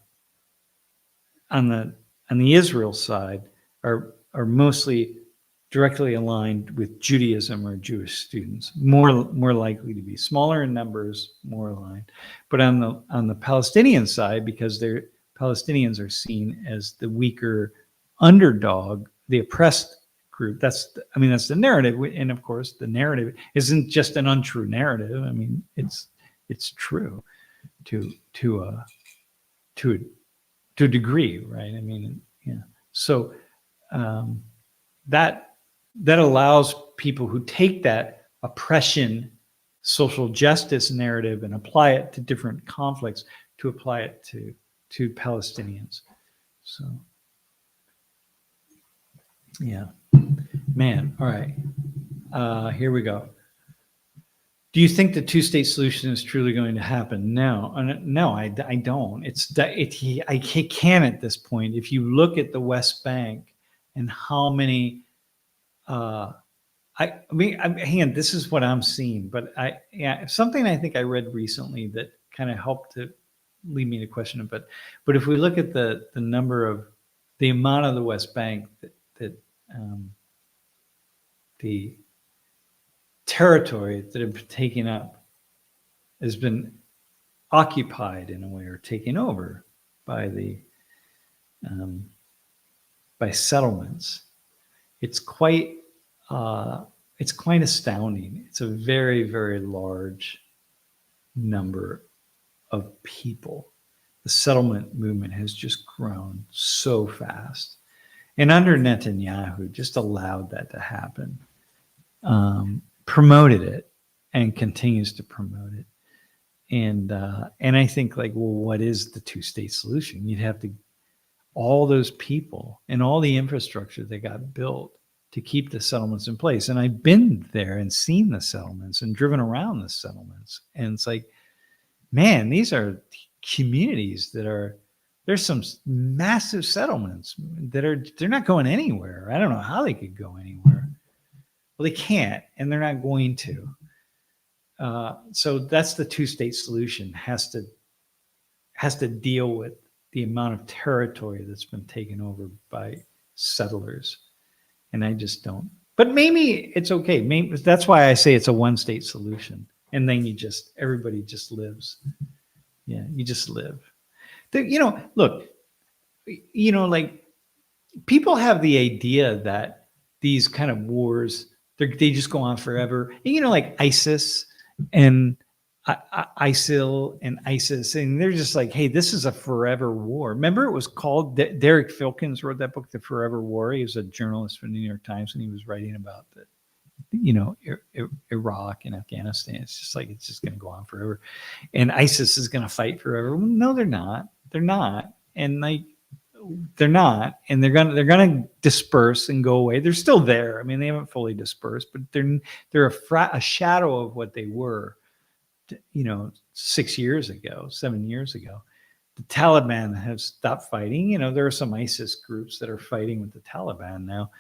the Israel side are mostly directly aligned with Judaism or Jewish students, more likely to be smaller in numbers, more aligned. But on the Palestinian side, because Palestinians are seen as the weaker underdog, the oppressed group. That's the narrative, and of course, the narrative isn't just an untrue narrative. I mean, it's true to a degree, right? I mean, yeah. So that allows people who take that oppression, social justice narrative and apply it to different conflicts to apply it to Palestinians. So, yeah, man. All right, here we go. Do you think the two-state solution is truly going to happen? No, I don't. I can't at this point. If you look at the West Bank and how many, hang on, this is what I'm seeing. But something I think I read recently that kind of helped to lead me to question it. But if we look at the amount of the West Bank that the territory that have been taken up has been occupied in a way or taken over by by settlements. It's quite astounding. It's a very, very large number of people. The settlement movement has just grown so fast. And under Netanyahu, just allowed that to happen, promoted it, and continues to promote it. And I think, like, well, what is the two-state solution? You'd have to, all those people and all the infrastructure that got built to keep the settlements in place. And I've been there and seen the settlements and driven around the settlements. And it's like, man, these are communities there's some massive settlements they're not going anywhere. I don't know how they could go anywhere. Well, they can't, and they're not going to. So that's the two-state solution. Has to deal with the amount of territory that's been taken over by settlers. And I just don't. But maybe it's okay. Maybe that's why I say it's a one-state solution. And then everybody just lives. Yeah, you just live. Look, like, people have the idea that these kind of wars, they just go on forever. And, like ISIS and ISIL and ISIS, and they're just like, hey, this is a forever war. Remember, it was called, Derek Filkins wrote that book, The Forever War. He was a journalist for the New York Times, and he was writing about Iraq and Afghanistan. It's just like, it's just going to go on forever. And ISIS is going to fight forever. Well, no, they're not. They're not. And they're not. And they're going to disperse and go away. They're still there. I mean, they haven't fully dispersed, but they're a shadow of what they were, 6 years ago, 7 years ago. The Taliban have stopped fighting. There are some ISIS groups that are fighting with the Taliban now,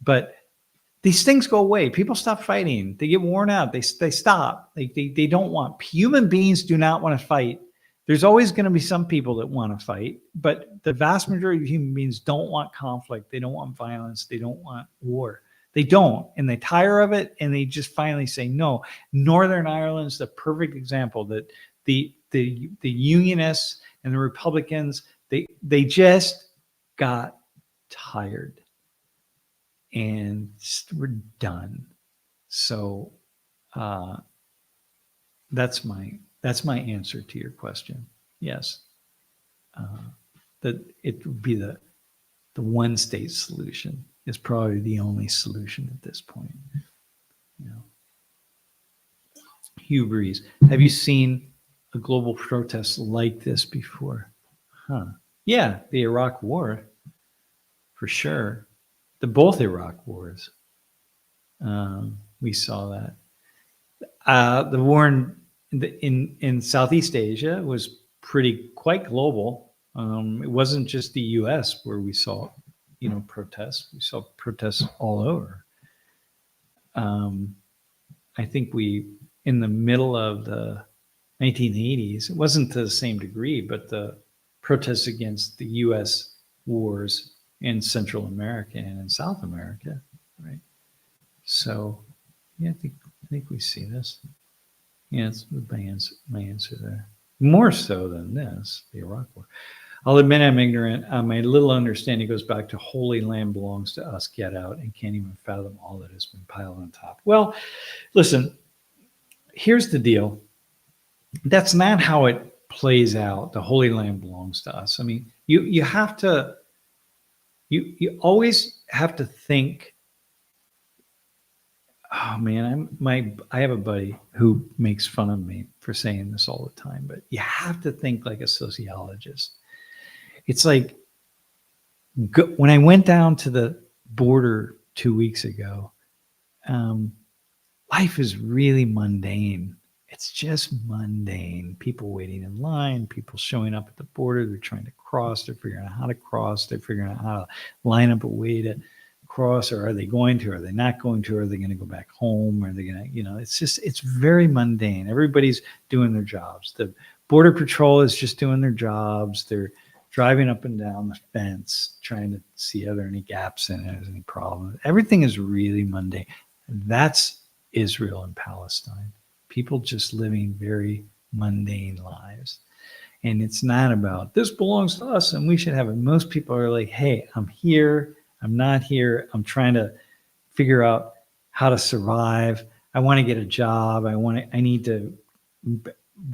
but these things go away. People stop fighting. They get worn out. They stop. They don't want. Human beings do not want to fight. There's always going to be some people that want to fight, but the vast majority of human beings don't want conflict. They don't want violence. They don't want war. They don't, and they tire of it, and they just finally say no. Northern Ireland's the perfect example that the Unionists and the Republicans, they just got tired and just were done. So that's my answer to your question. Yes, that it would be the one state solution is probably the only solution at this point. You know, Hugh Breeze, have you seen a global protest like this before? Huh? Yeah, the Iraq War, for sure. Both Iraq wars. We saw that. The war in Southeast Asia was quite global. It wasn't just the U.S. where we saw, protests. We saw protests all over. I think in the middle of the 1980s, it wasn't to the same degree, but the protests against the U.S. wars in Central America and in South America, right? So, yeah, I think we see this. Yeah, that's my answer there. More so than this, the Iraq War. I'll admit I'm ignorant. My little understanding goes back to Holy Land belongs to us, get out, and can't even fathom all that has been piled on top. Well, listen, here's the deal. That's not how it plays out. The Holy Land belongs to us. I mean, you have to, you always have to think, oh man, I have a buddy who makes fun of me for saying this all the time, but you have to think like a sociologist. It's like when I went down to the border 2 weeks ago, life is really mundane. It's just mundane. People waiting in line, people showing up at the border. They're trying to cross. They're figuring out how to cross. They're figuring out how to line up a way to cross, or are they going to? Are they not going to? Are they going to go back home? Are they going to, it's very mundane. Everybody's doing their jobs. The Border Patrol is just doing their jobs. They're driving up and down the fence, trying to see are there any gaps in it, is any problem. Everything is really mundane. That's Israel and Palestine. People just living very mundane lives. And it's not about, this belongs to us and we should have it. Most people are like, hey, I'm here. I'm not here. I'm trying to figure out how to survive. I want to get a job. I need to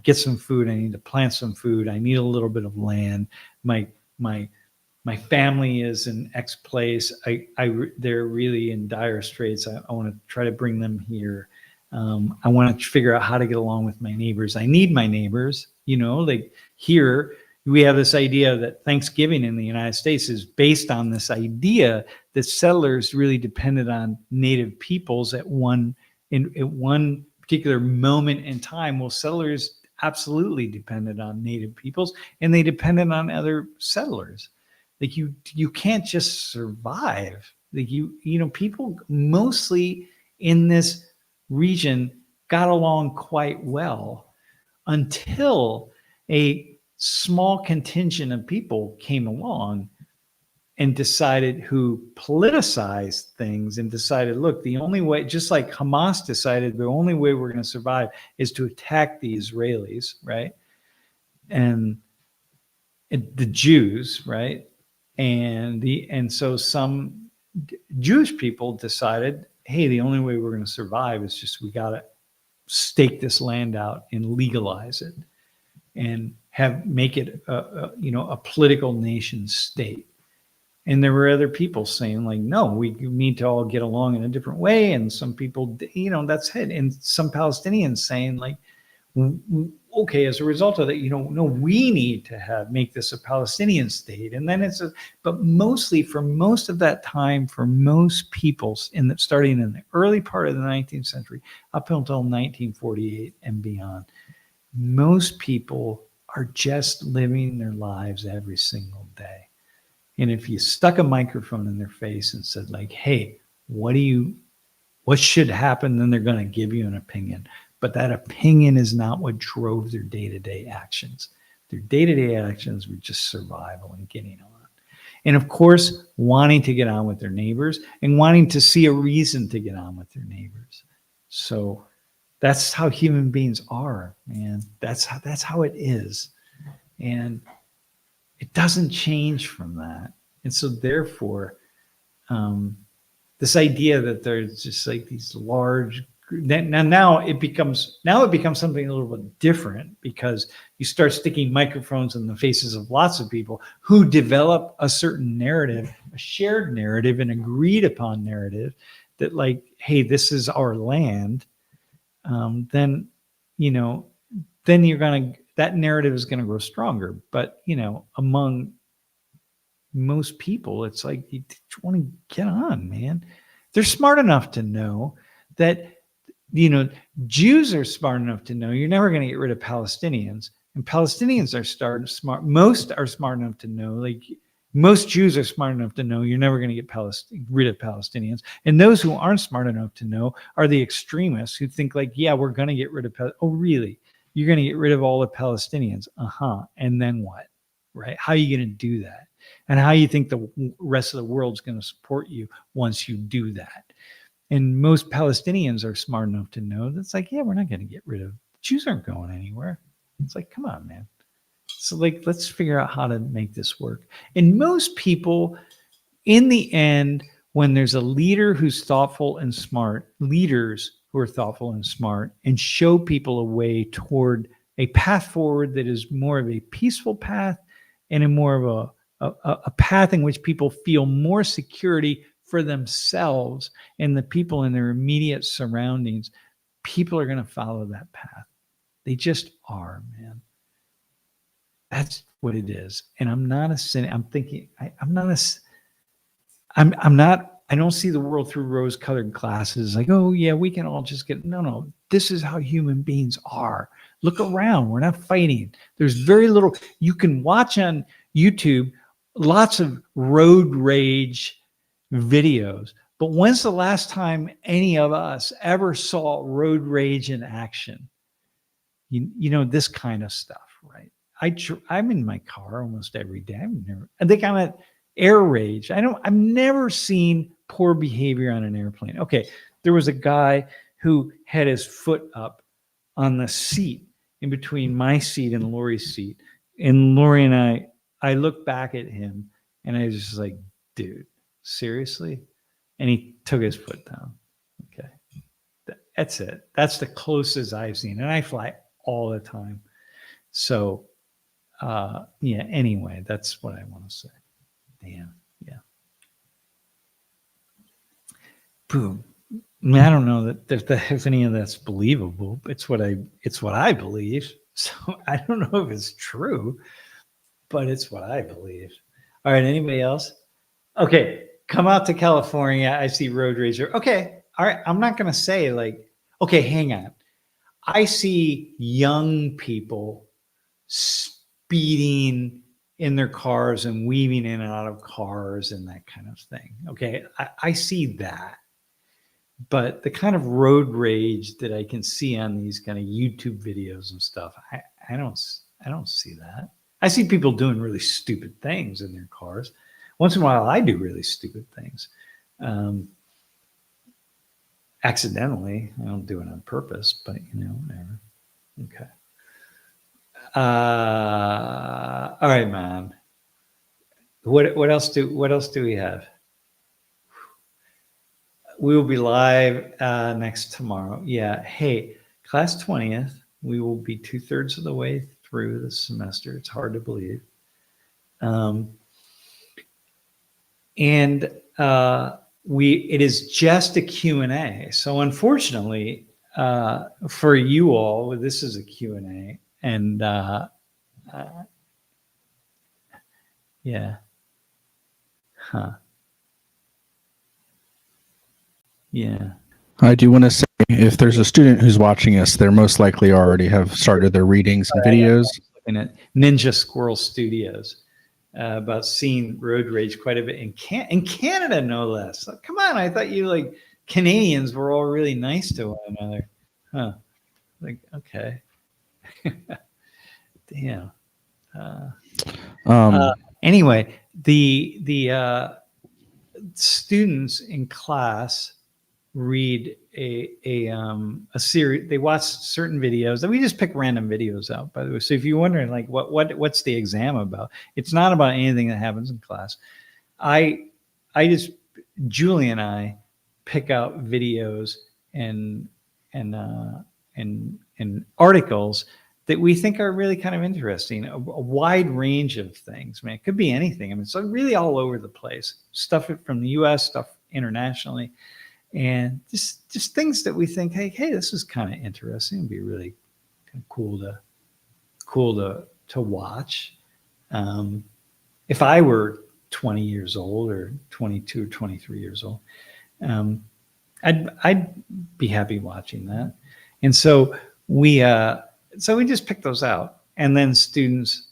get some food. I need to plant some food. I need a little bit of land. My family is in X place. They're really in dire straits. I want to try to bring them here. I want to figure out how to get along with my neighbors. I need my neighbors, like here we have this idea that Thanksgiving in the United States is based on this idea that settlers really depended on native peoples at one particular moment in time. Well, settlers absolutely depended on native peoples, and they depended on other settlers. Like you can't just survive. Like people mostly in this region got along quite well until a small contingent of people came along and who politicized things and decided, look, the only way, just like Hamas decided the only way we're going to survive is to attack the Israelis, right? And the Jews, right? And so some Jewish people decided, hey, the only way we're going to survive is just we got to stake this land out and legalize it and make it a political nation state. And there were other people saying like, no, we need to all get along in a different way. And some people, that's it. And some Palestinians saying like, okay, as a result of that, no, we need to make this a Palestinian state. And then but mostly for most of that time, for most peoples starting in the early part of the 19th century, up until 1948 and beyond, most people are just living their lives every single day. And if you stuck a microphone in their face and said like, hey, what do you what should happen, then they're going to give you an opinion. But that opinion is not what drove their day-to-day actions. Their day-to-day actions were just survival and getting on. And of course, wanting to get on with their neighbors and wanting to see a reason to get on with their neighbors. So that's how human beings are, man. That's how it is. And it doesn't change from that. And so therefore, this idea that there's just like these large, now it becomes something a little bit different, because you start sticking microphones in the faces of lots of people who develop a certain narrative, a shared narrative, an agreed upon narrative that, like, hey, this is our land. Then that narrative is going to grow stronger. But, among most people, it's like, you want to get on, man. They're smart enough to know that, Jews are smart enough to know you're never going to get rid of Palestinians, and Palestinians are smart. Most are smart enough to know, like, most Jews are smart enough to know you're never going to get rid of Palestinians. And those who aren't smart enough to know are the extremists who think, like, yeah, we're going to get rid of oh, really? You're going to get rid of all the Palestinians? And then what? Right? How are you going to do that? And how you think the rest of the world's going to support you once you do that? And most Palestinians are smart enough to know that's like, yeah, we're not going to get rid of Jews. Aren't going anywhere. It's like, come on, man. So, like, let's figure out how to make this work. And most people, in the end, when there's a leader who's thoughtful and smart, leaders who are thoughtful and smart, and show people a way toward a path forward that is more of a peaceful path and a more of a path in which people feel more security for themselves and the people in their immediate surroundings, people are going to follow that path. They just are, man. That's what it is. And I'm not a cynic. I'm thinking, I'm not, I don't see the world through rose-colored glasses. Like, oh yeah, we can all just get, no. This is how human beings are. Look around. We're not fighting. There's very little. You can watch on YouTube lots of road rage videos, but when's the last time any of us ever saw road rage in action? This kind of stuff, right? I'm in my car almost every day. I think I'm at air rage. I've never seen poor behavior on an airplane. Okay, there was a guy who had his foot up on the seat in between my seat and Lori's seat, and Lori and I looked back at him, and I was just like, dude, seriously? And he took his foot down. Okay. That's it. That's the closest I've seen. And I fly all the time. So, anyway, that's what I want to say. Damn. Yeah. Boom. I mean, I don't know that if any of that's believable. It's what I believe. So I don't know if it's true, but it's what I believe. All right. Anybody else? Okay. Come out to California. I see road rage. Okay. All right. I'm not going to say, like, okay, hang on. I see young people speeding in their cars and weaving in and out of cars and that kind of thing. Okay. I see that. But the kind of road rage that I can see on these kind of YouTube videos and stuff, I don't see that. I see people doing really stupid things in their cars. Once in a while, I do really stupid things. Accidentally. I don't do it on purpose, but whatever. Okay. All right, man. What else do we have? We will be live next tomorrow. Yeah. Hey, class 20th. We will be 2/3 of the way through the semester. It's hard to believe. It is just a Q&A. So unfortunately, for you all, this is a Q&A. And yeah. Huh. Yeah.
I do want to say, if there's a student who's watching us, they're most likely already have started their readings and videos.
Looking at Ninja Squirrel Studios about seeing road rage quite a bit in Canada, no less. Come on, I thought you Canadians were all really nice to one another. Huh. Like, okay. Damn. Anyway, the students in class read a series. They watch certain videos, and we just pick random videos out, by the way. So if you're wondering, like, what's the exam about? It's not about anything that happens in class. Julie and I pick out videos and articles that we think are really kind of interesting, a wide range of things. Man, it could be anything. I mean, it's really all over the place. Stuff from the U.S., stuff internationally, and just things that we think, hey, this is kind of interesting. It'd be really kind of cool to watch. If I were 20 years old or 22 or 23 years old, I'd be happy watching that. And so we just pick those out, and then students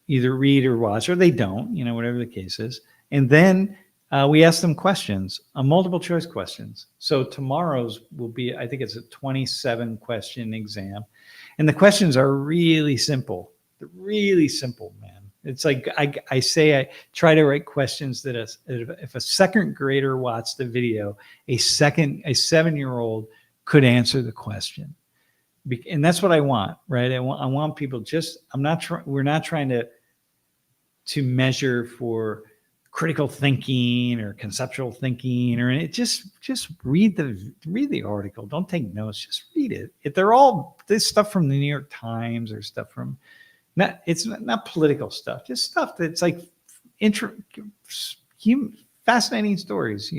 either read or watch, or they don't, whatever the case is. And then we ask them questions, multiple choice questions. So tomorrow's will be, I think it's a 27 question exam. And the questions are really simple. They're really simple, man. It's like I try to write questions that if a second grader watched the video, a 7-year-old could answer the question. And that's what I want, right? I want people we're not trying to measure for critical thinking or conceptual thinking, or it just read the article. Don't take notes, just read it. If they're all this stuff from the New York Times or stuff from it's not political stuff, just stuff that's like fascinating stories,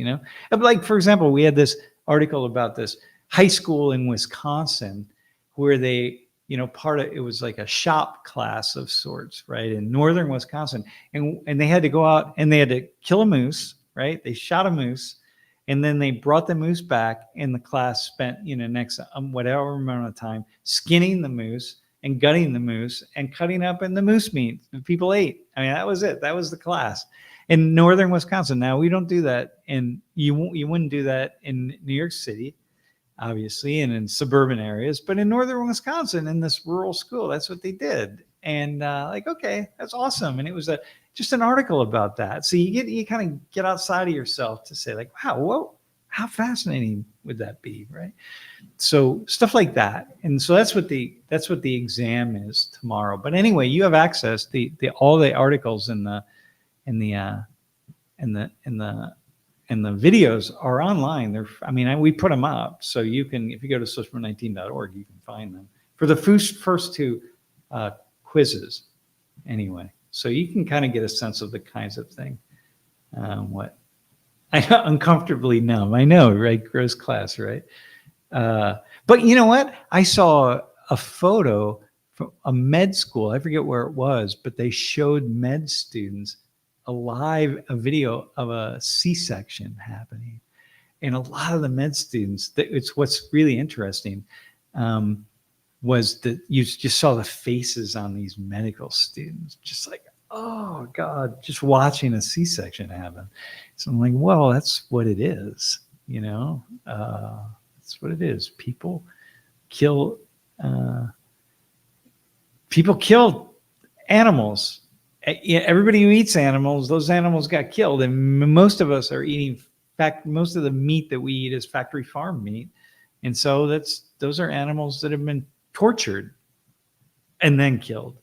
Like, for example, we had this article about this high school in Wisconsin where they, it was like a shop class of sorts, right, in northern Wisconsin, and they had to go out and they had to kill a moose, right? They shot a moose, and then they brought the moose back, and the class spent, next whatever amount of time skinning the moose and gutting the moose and cutting up in the moose meat that people ate. I mean, that was it. That was the class in northern Wisconsin. Now, we don't do that, and you wouldn't do that in New York City, obviously, and in suburban areas, but in northern Wisconsin, in this rural school, that's what they did. And okay, that's awesome. And it was just an article about that. So you kind of get outside of yourself to say, like, wow, whoa, how fascinating would that be, right? So stuff like that. And so that's what the exam is tomorrow. But anyway, you have access all the articles and the videos are online. We put them up, so you can, if you go to social19.org, you can find them for the first two quizzes anyway. So you can kind of get a sense of the kinds of thing. What I know, uncomfortably numb. I know, right? Gross class, right? But you know what? I saw a photo from a med school. I forget where it was, but they showed med students a video of a C-section happening. And a lot of the med students, it's what's really interesting, was that you just saw the faces on these medical students, just like, oh God, just watching a C-section happen. So I'm like, well, that's what it is, that's what it is. People kill animals. Everybody who eats animals, those animals got killed, and most of us are eating. Most of the meat that we eat is factory farm meat, and so those are animals that have been tortured and then killed.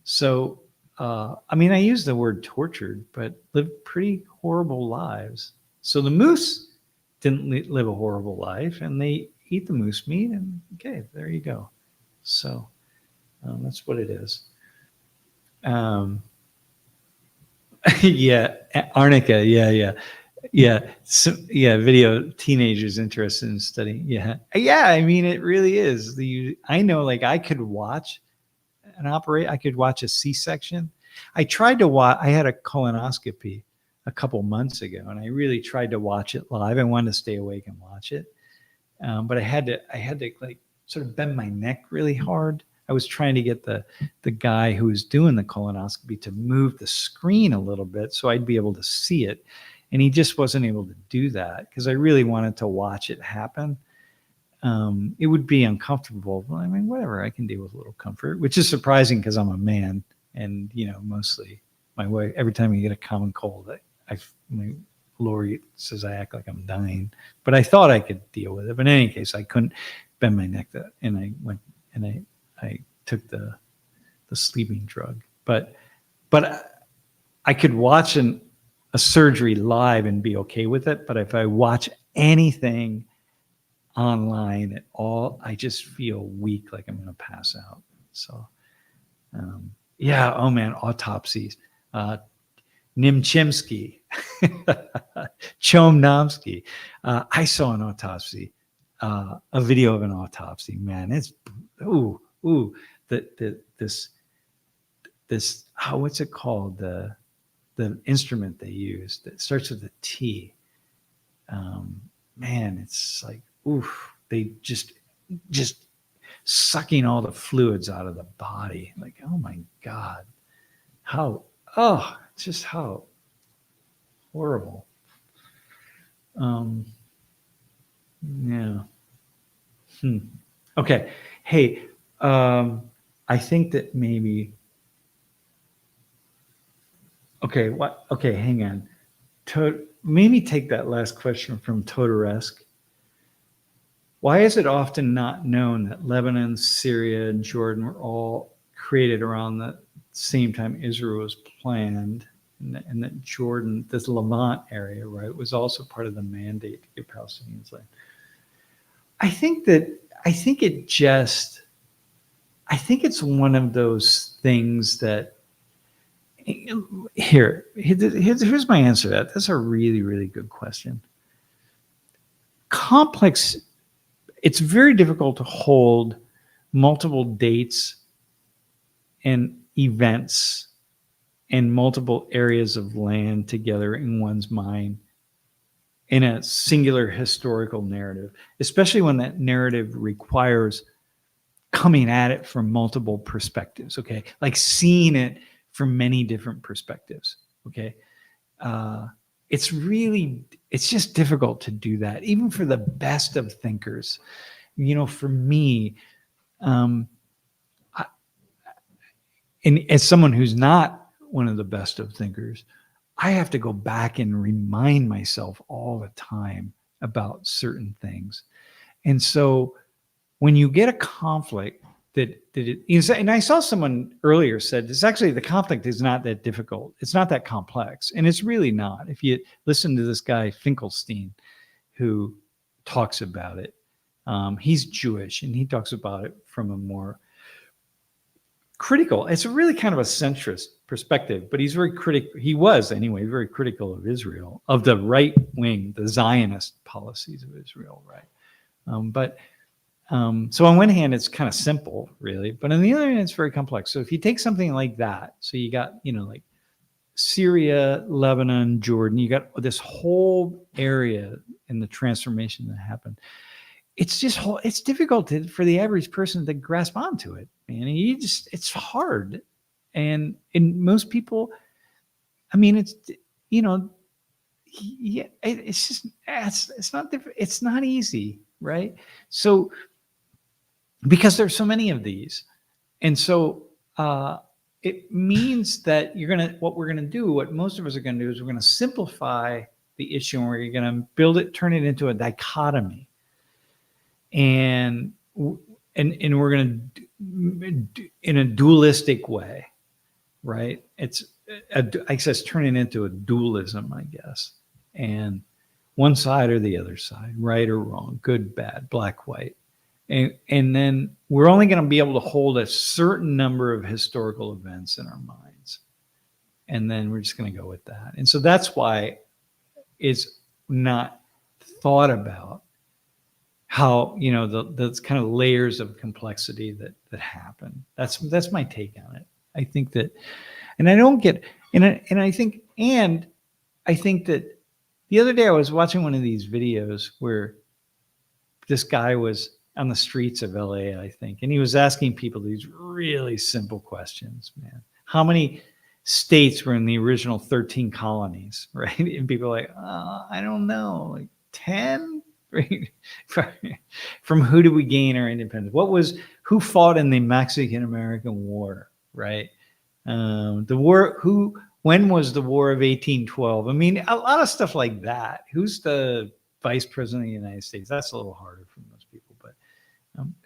So, I use the word tortured, but lived pretty horrible lives. So the moose didn't live a horrible life, and they eat the moose meat, and okay, there you go. So that's what it is. Yeah, Arnica, yeah. Video teenagers interested in studying. Yeah. It really is. I know, like, I could watch I could watch a C-section. I tried to watch. I had a colonoscopy a couple months ago, and I really tried to watch it live. I wanted to stay awake and watch it, but I had to like sort of bend my neck really hard. I was trying to get the guy who was doing the colonoscopy to move the screen a little bit so I'd be able to see it. And he just wasn't able to do that because I really wanted to watch it happen. It would be uncomfortable. Well, I mean, whatever, I can deal with a little comfort, which is surprising because I'm a man, and mostly my wife. Every time you get a common cold, my Lori says I act like I'm dying, but I thought I could deal with it. But in any case, I couldn't bend my neck, and I went and I took the sleeping drug. But I could watch a surgery live and be okay with it. But if I watch anything online at all, I just feel weak, like I'm going to pass out. So, yeah. Oh man, autopsies. Nimchimsky, Chomnomsky. I saw an autopsy, a video of an autopsy. Man, it's this what's it called, the instrument they use that starts with a T. Man, it's like they just sucking all the fluids out of the body. Like, oh my God, how horrible. Yeah. Okay. Hey, I think that maybe. Okay. What? Okay. Hang on. Maybe take that last question from Todoresk. Why is it often not known that Lebanon, Syria, and Jordan were all created around the same time Israel was planned, and that Jordan, this Levant area, right, was also part of the mandate to give Palestinians land? I think it's one of those things that here's my answer to that. That's a really, really good question. Complex. It's very difficult to hold multiple dates and events and multiple areas of land together in one's mind in a singular historical narrative, especially when that narrative requires coming at it from multiple perspectives, okay? Like seeing it from many different perspectives, okay? It's just difficult to do that, even for the best of thinkers. For me, and as someone who's not one of the best of thinkers, I have to go back and remind myself all the time about certain things. And so when you get a conflict and I saw someone earlier said, it's actually, the conflict is not that difficult. It's not that complex. And it's really not. If you listen to this guy, Finkelstein, who talks about it, he's Jewish, and he talks about it from a more critical, it's really kind of a centrist perspective, but he's very critical. He was anyway, very critical of Israel, of the right wing, the Zionist policies of Israel, right? So on one hand, it's kind of simple, really, but on the other hand, it's very complex. So if you take something like that, so you got, like Syria, Lebanon, Jordan, you got this whole area in the transformation that happened. It's difficult for the average person to grasp onto it, man. It's hard. And most people, I mean, it's not different. It's not easy, right? So, because there's so many of these. And so it means that what most of us are going to do is we're going to simplify the issue, and we're going to turn it into a dichotomy. And we're going to, in a dualistic way, right? I guess turning into a dualism, I guess. And one side or the other side, right or wrong, good, bad, black, white. And then we're only going to be able to hold a certain number of historical events in our minds. And then we're just going to go with that. And so that's why it's not thought about how, the kind of layers of complexity that happen. That's my take on it. I think that, and I don't get, I think that the other day I was watching one of these videos where this guy was on the streets of LA, I think, and he was asking people these really simple questions, man. How many states were in the original 13 colonies, right? And people are like, I don't know, like 10? Right? From who did we gain our independence? Who fought in the Mexican-American War, right? When was the War of 1812? I mean, a lot of stuff like that. Who's the vice president of the United States? That's a little harder for most people. But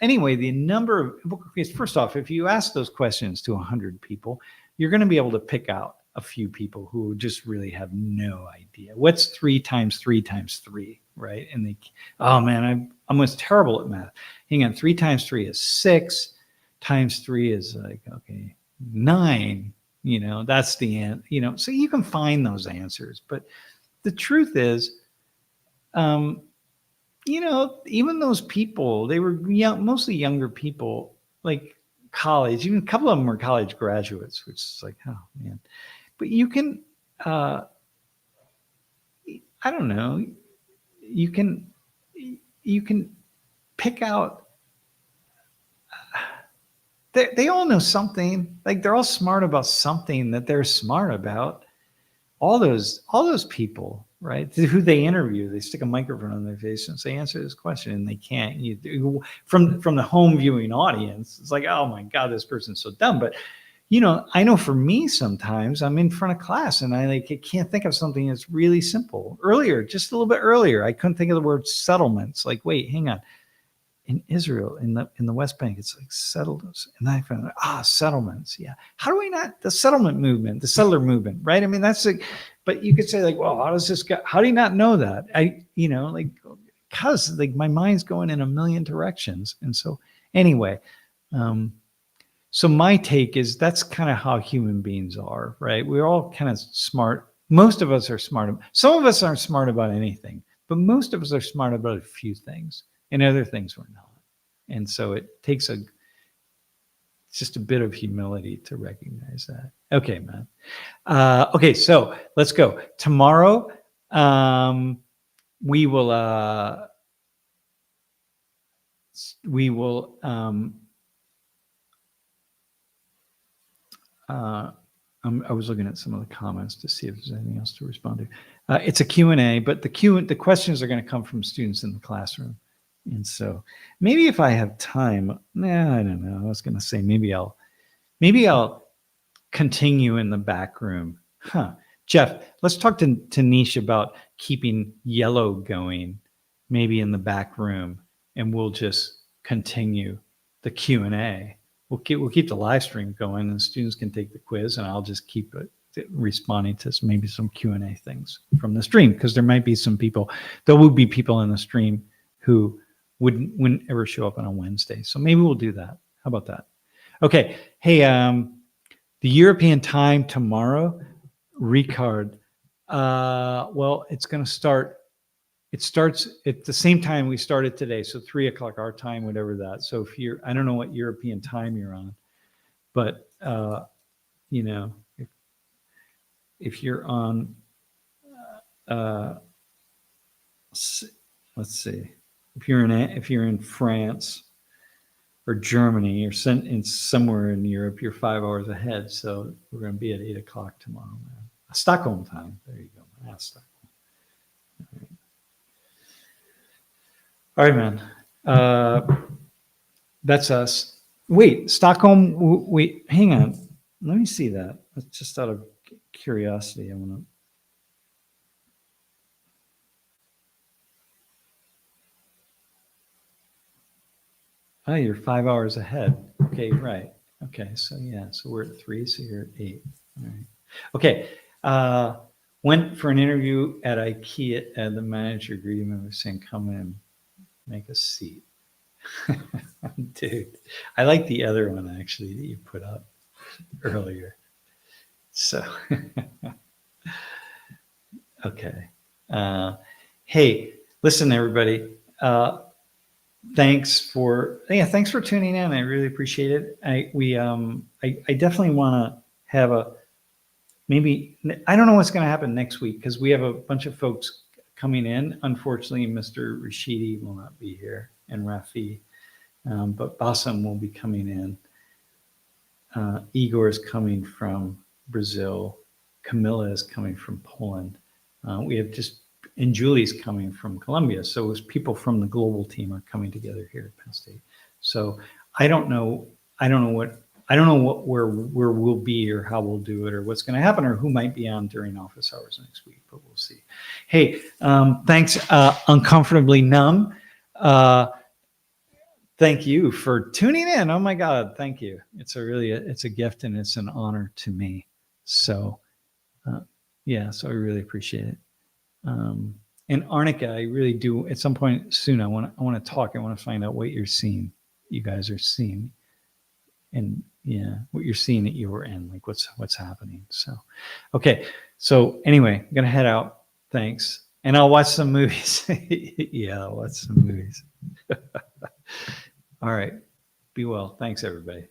anyway, the number of biblical, first off, if you ask those questions to 100 people, you're going to be able to pick out a few people who just really have no idea. What's 3 times 3 times 3, right? And they, oh man, I'm almost terrible at math. Hang on, 3 times 3 is 6, times 3 is like, okay, 9. You know, that's the end, you know, so you can find those answers. But the truth is, you know, even those people, they were young, mostly younger people, like college, even a couple of them were college graduates, which is like, oh man. But you can, I don't know, you can pick out, they all know something, like they're all smart about something that they're smart about. All those people, right, who they interview, they stick a microphone on their face and say, answer this question, and they can't. From the home viewing audience, it's like, oh my God, this person's so dumb. But you know, I know for me, sometimes I'm in front of class and I can't think of something that's really simple. Just a little bit earlier, I couldn't think of the word settlements. Like, wait, hang on. In Israel, in the West Bank, it's like settlements. And I found, settlements. Yeah. How do we not, the settlement movement, the settler movement, right? I mean, that's like, but you could say like, well, how does this guy, how do you not know that? Because like my mind's going in a million directions. And so anyway, so my take is that's kind of how human beings are, right? We're all kind of smart. Most of us are smart. Some of us aren't smart about anything, but most of us are smart about a few things. And other things we're not. And so it takes just a bit of humility to recognize that. Okay, man. Okay, so let's go. Tomorrow, we will I was looking at some of the comments to see if there's anything else to respond to. It's a Q&A, but the questions are going to come from students in the classroom. And so maybe if I have time, I don't know. I was going to say maybe I'll continue in the back room. Jeff, let's talk to Nish about keeping yellow going, maybe in the back room, and we'll just continue the Q&A. We'll keep the live stream going, and students can take the quiz, and I'll just keep responding to maybe some Q&A things from the stream, because there might be some people. There will be people in the stream who wouldn't ever show up on a Wednesday. So maybe we'll do that. How about that? Okay. Hey, the European time tomorrow, Ricard. Well, it's going to start. It starts at the same time we started today. So 3 o'clock our time, whatever that. So I don't know what European time you're on, but you know, if you're on, let's see. If you're in France or Germany, you're sent in somewhere in Europe, you're 5 hours ahead. So we're going to be at 8 o'clock tomorrow, man. Stockholm time. There you go. Stockholm. All right, man. That's us. Wait, Stockholm. Wait, hang on. Let me see that. That's just out of curiosity. I want to. Oh, you're 5 hours ahead. Okay, right. Okay, so yeah, so we're at 3, so you're at 8. All right. Okay. Went for an interview at IKEA, and the manager greeted me with saying, "Come in, make a seat." Dude, I like the other one actually that you put up earlier. So, okay. Hey, listen, everybody. Thanks for tuning in. I really appreciate it. I definitely want to have maybe, I don't know what's going to happen next week, because we have a bunch of folks coming in. Unfortunately, Mr. Rashidi will not be here, and Rafi, but Bassam will be coming in. Igor is coming from Brazil. Camilla is coming from Poland. We have and Julie's coming from Colombia. So it was people from the global team are coming together here at Penn State. So I don't know where we'll be or how we'll do it or what's going to happen or who might be on during office hours next week, but we'll see. Hey, thanks, Uncomfortably Numb. Thank you for tuning in. Oh my God, thank you. It's a gift and it's an honor to me. So so I really appreciate it. And Arnica, I really do. At some point soon, I want to talk. I want to find out what you're seeing. You guys are seeing, and what you're seeing at your end, like what's happening. So, okay. So anyway, I'm gonna head out. Thanks, and I'll watch some movies. I'll watch some movies. All right. Be well. Thanks, everybody.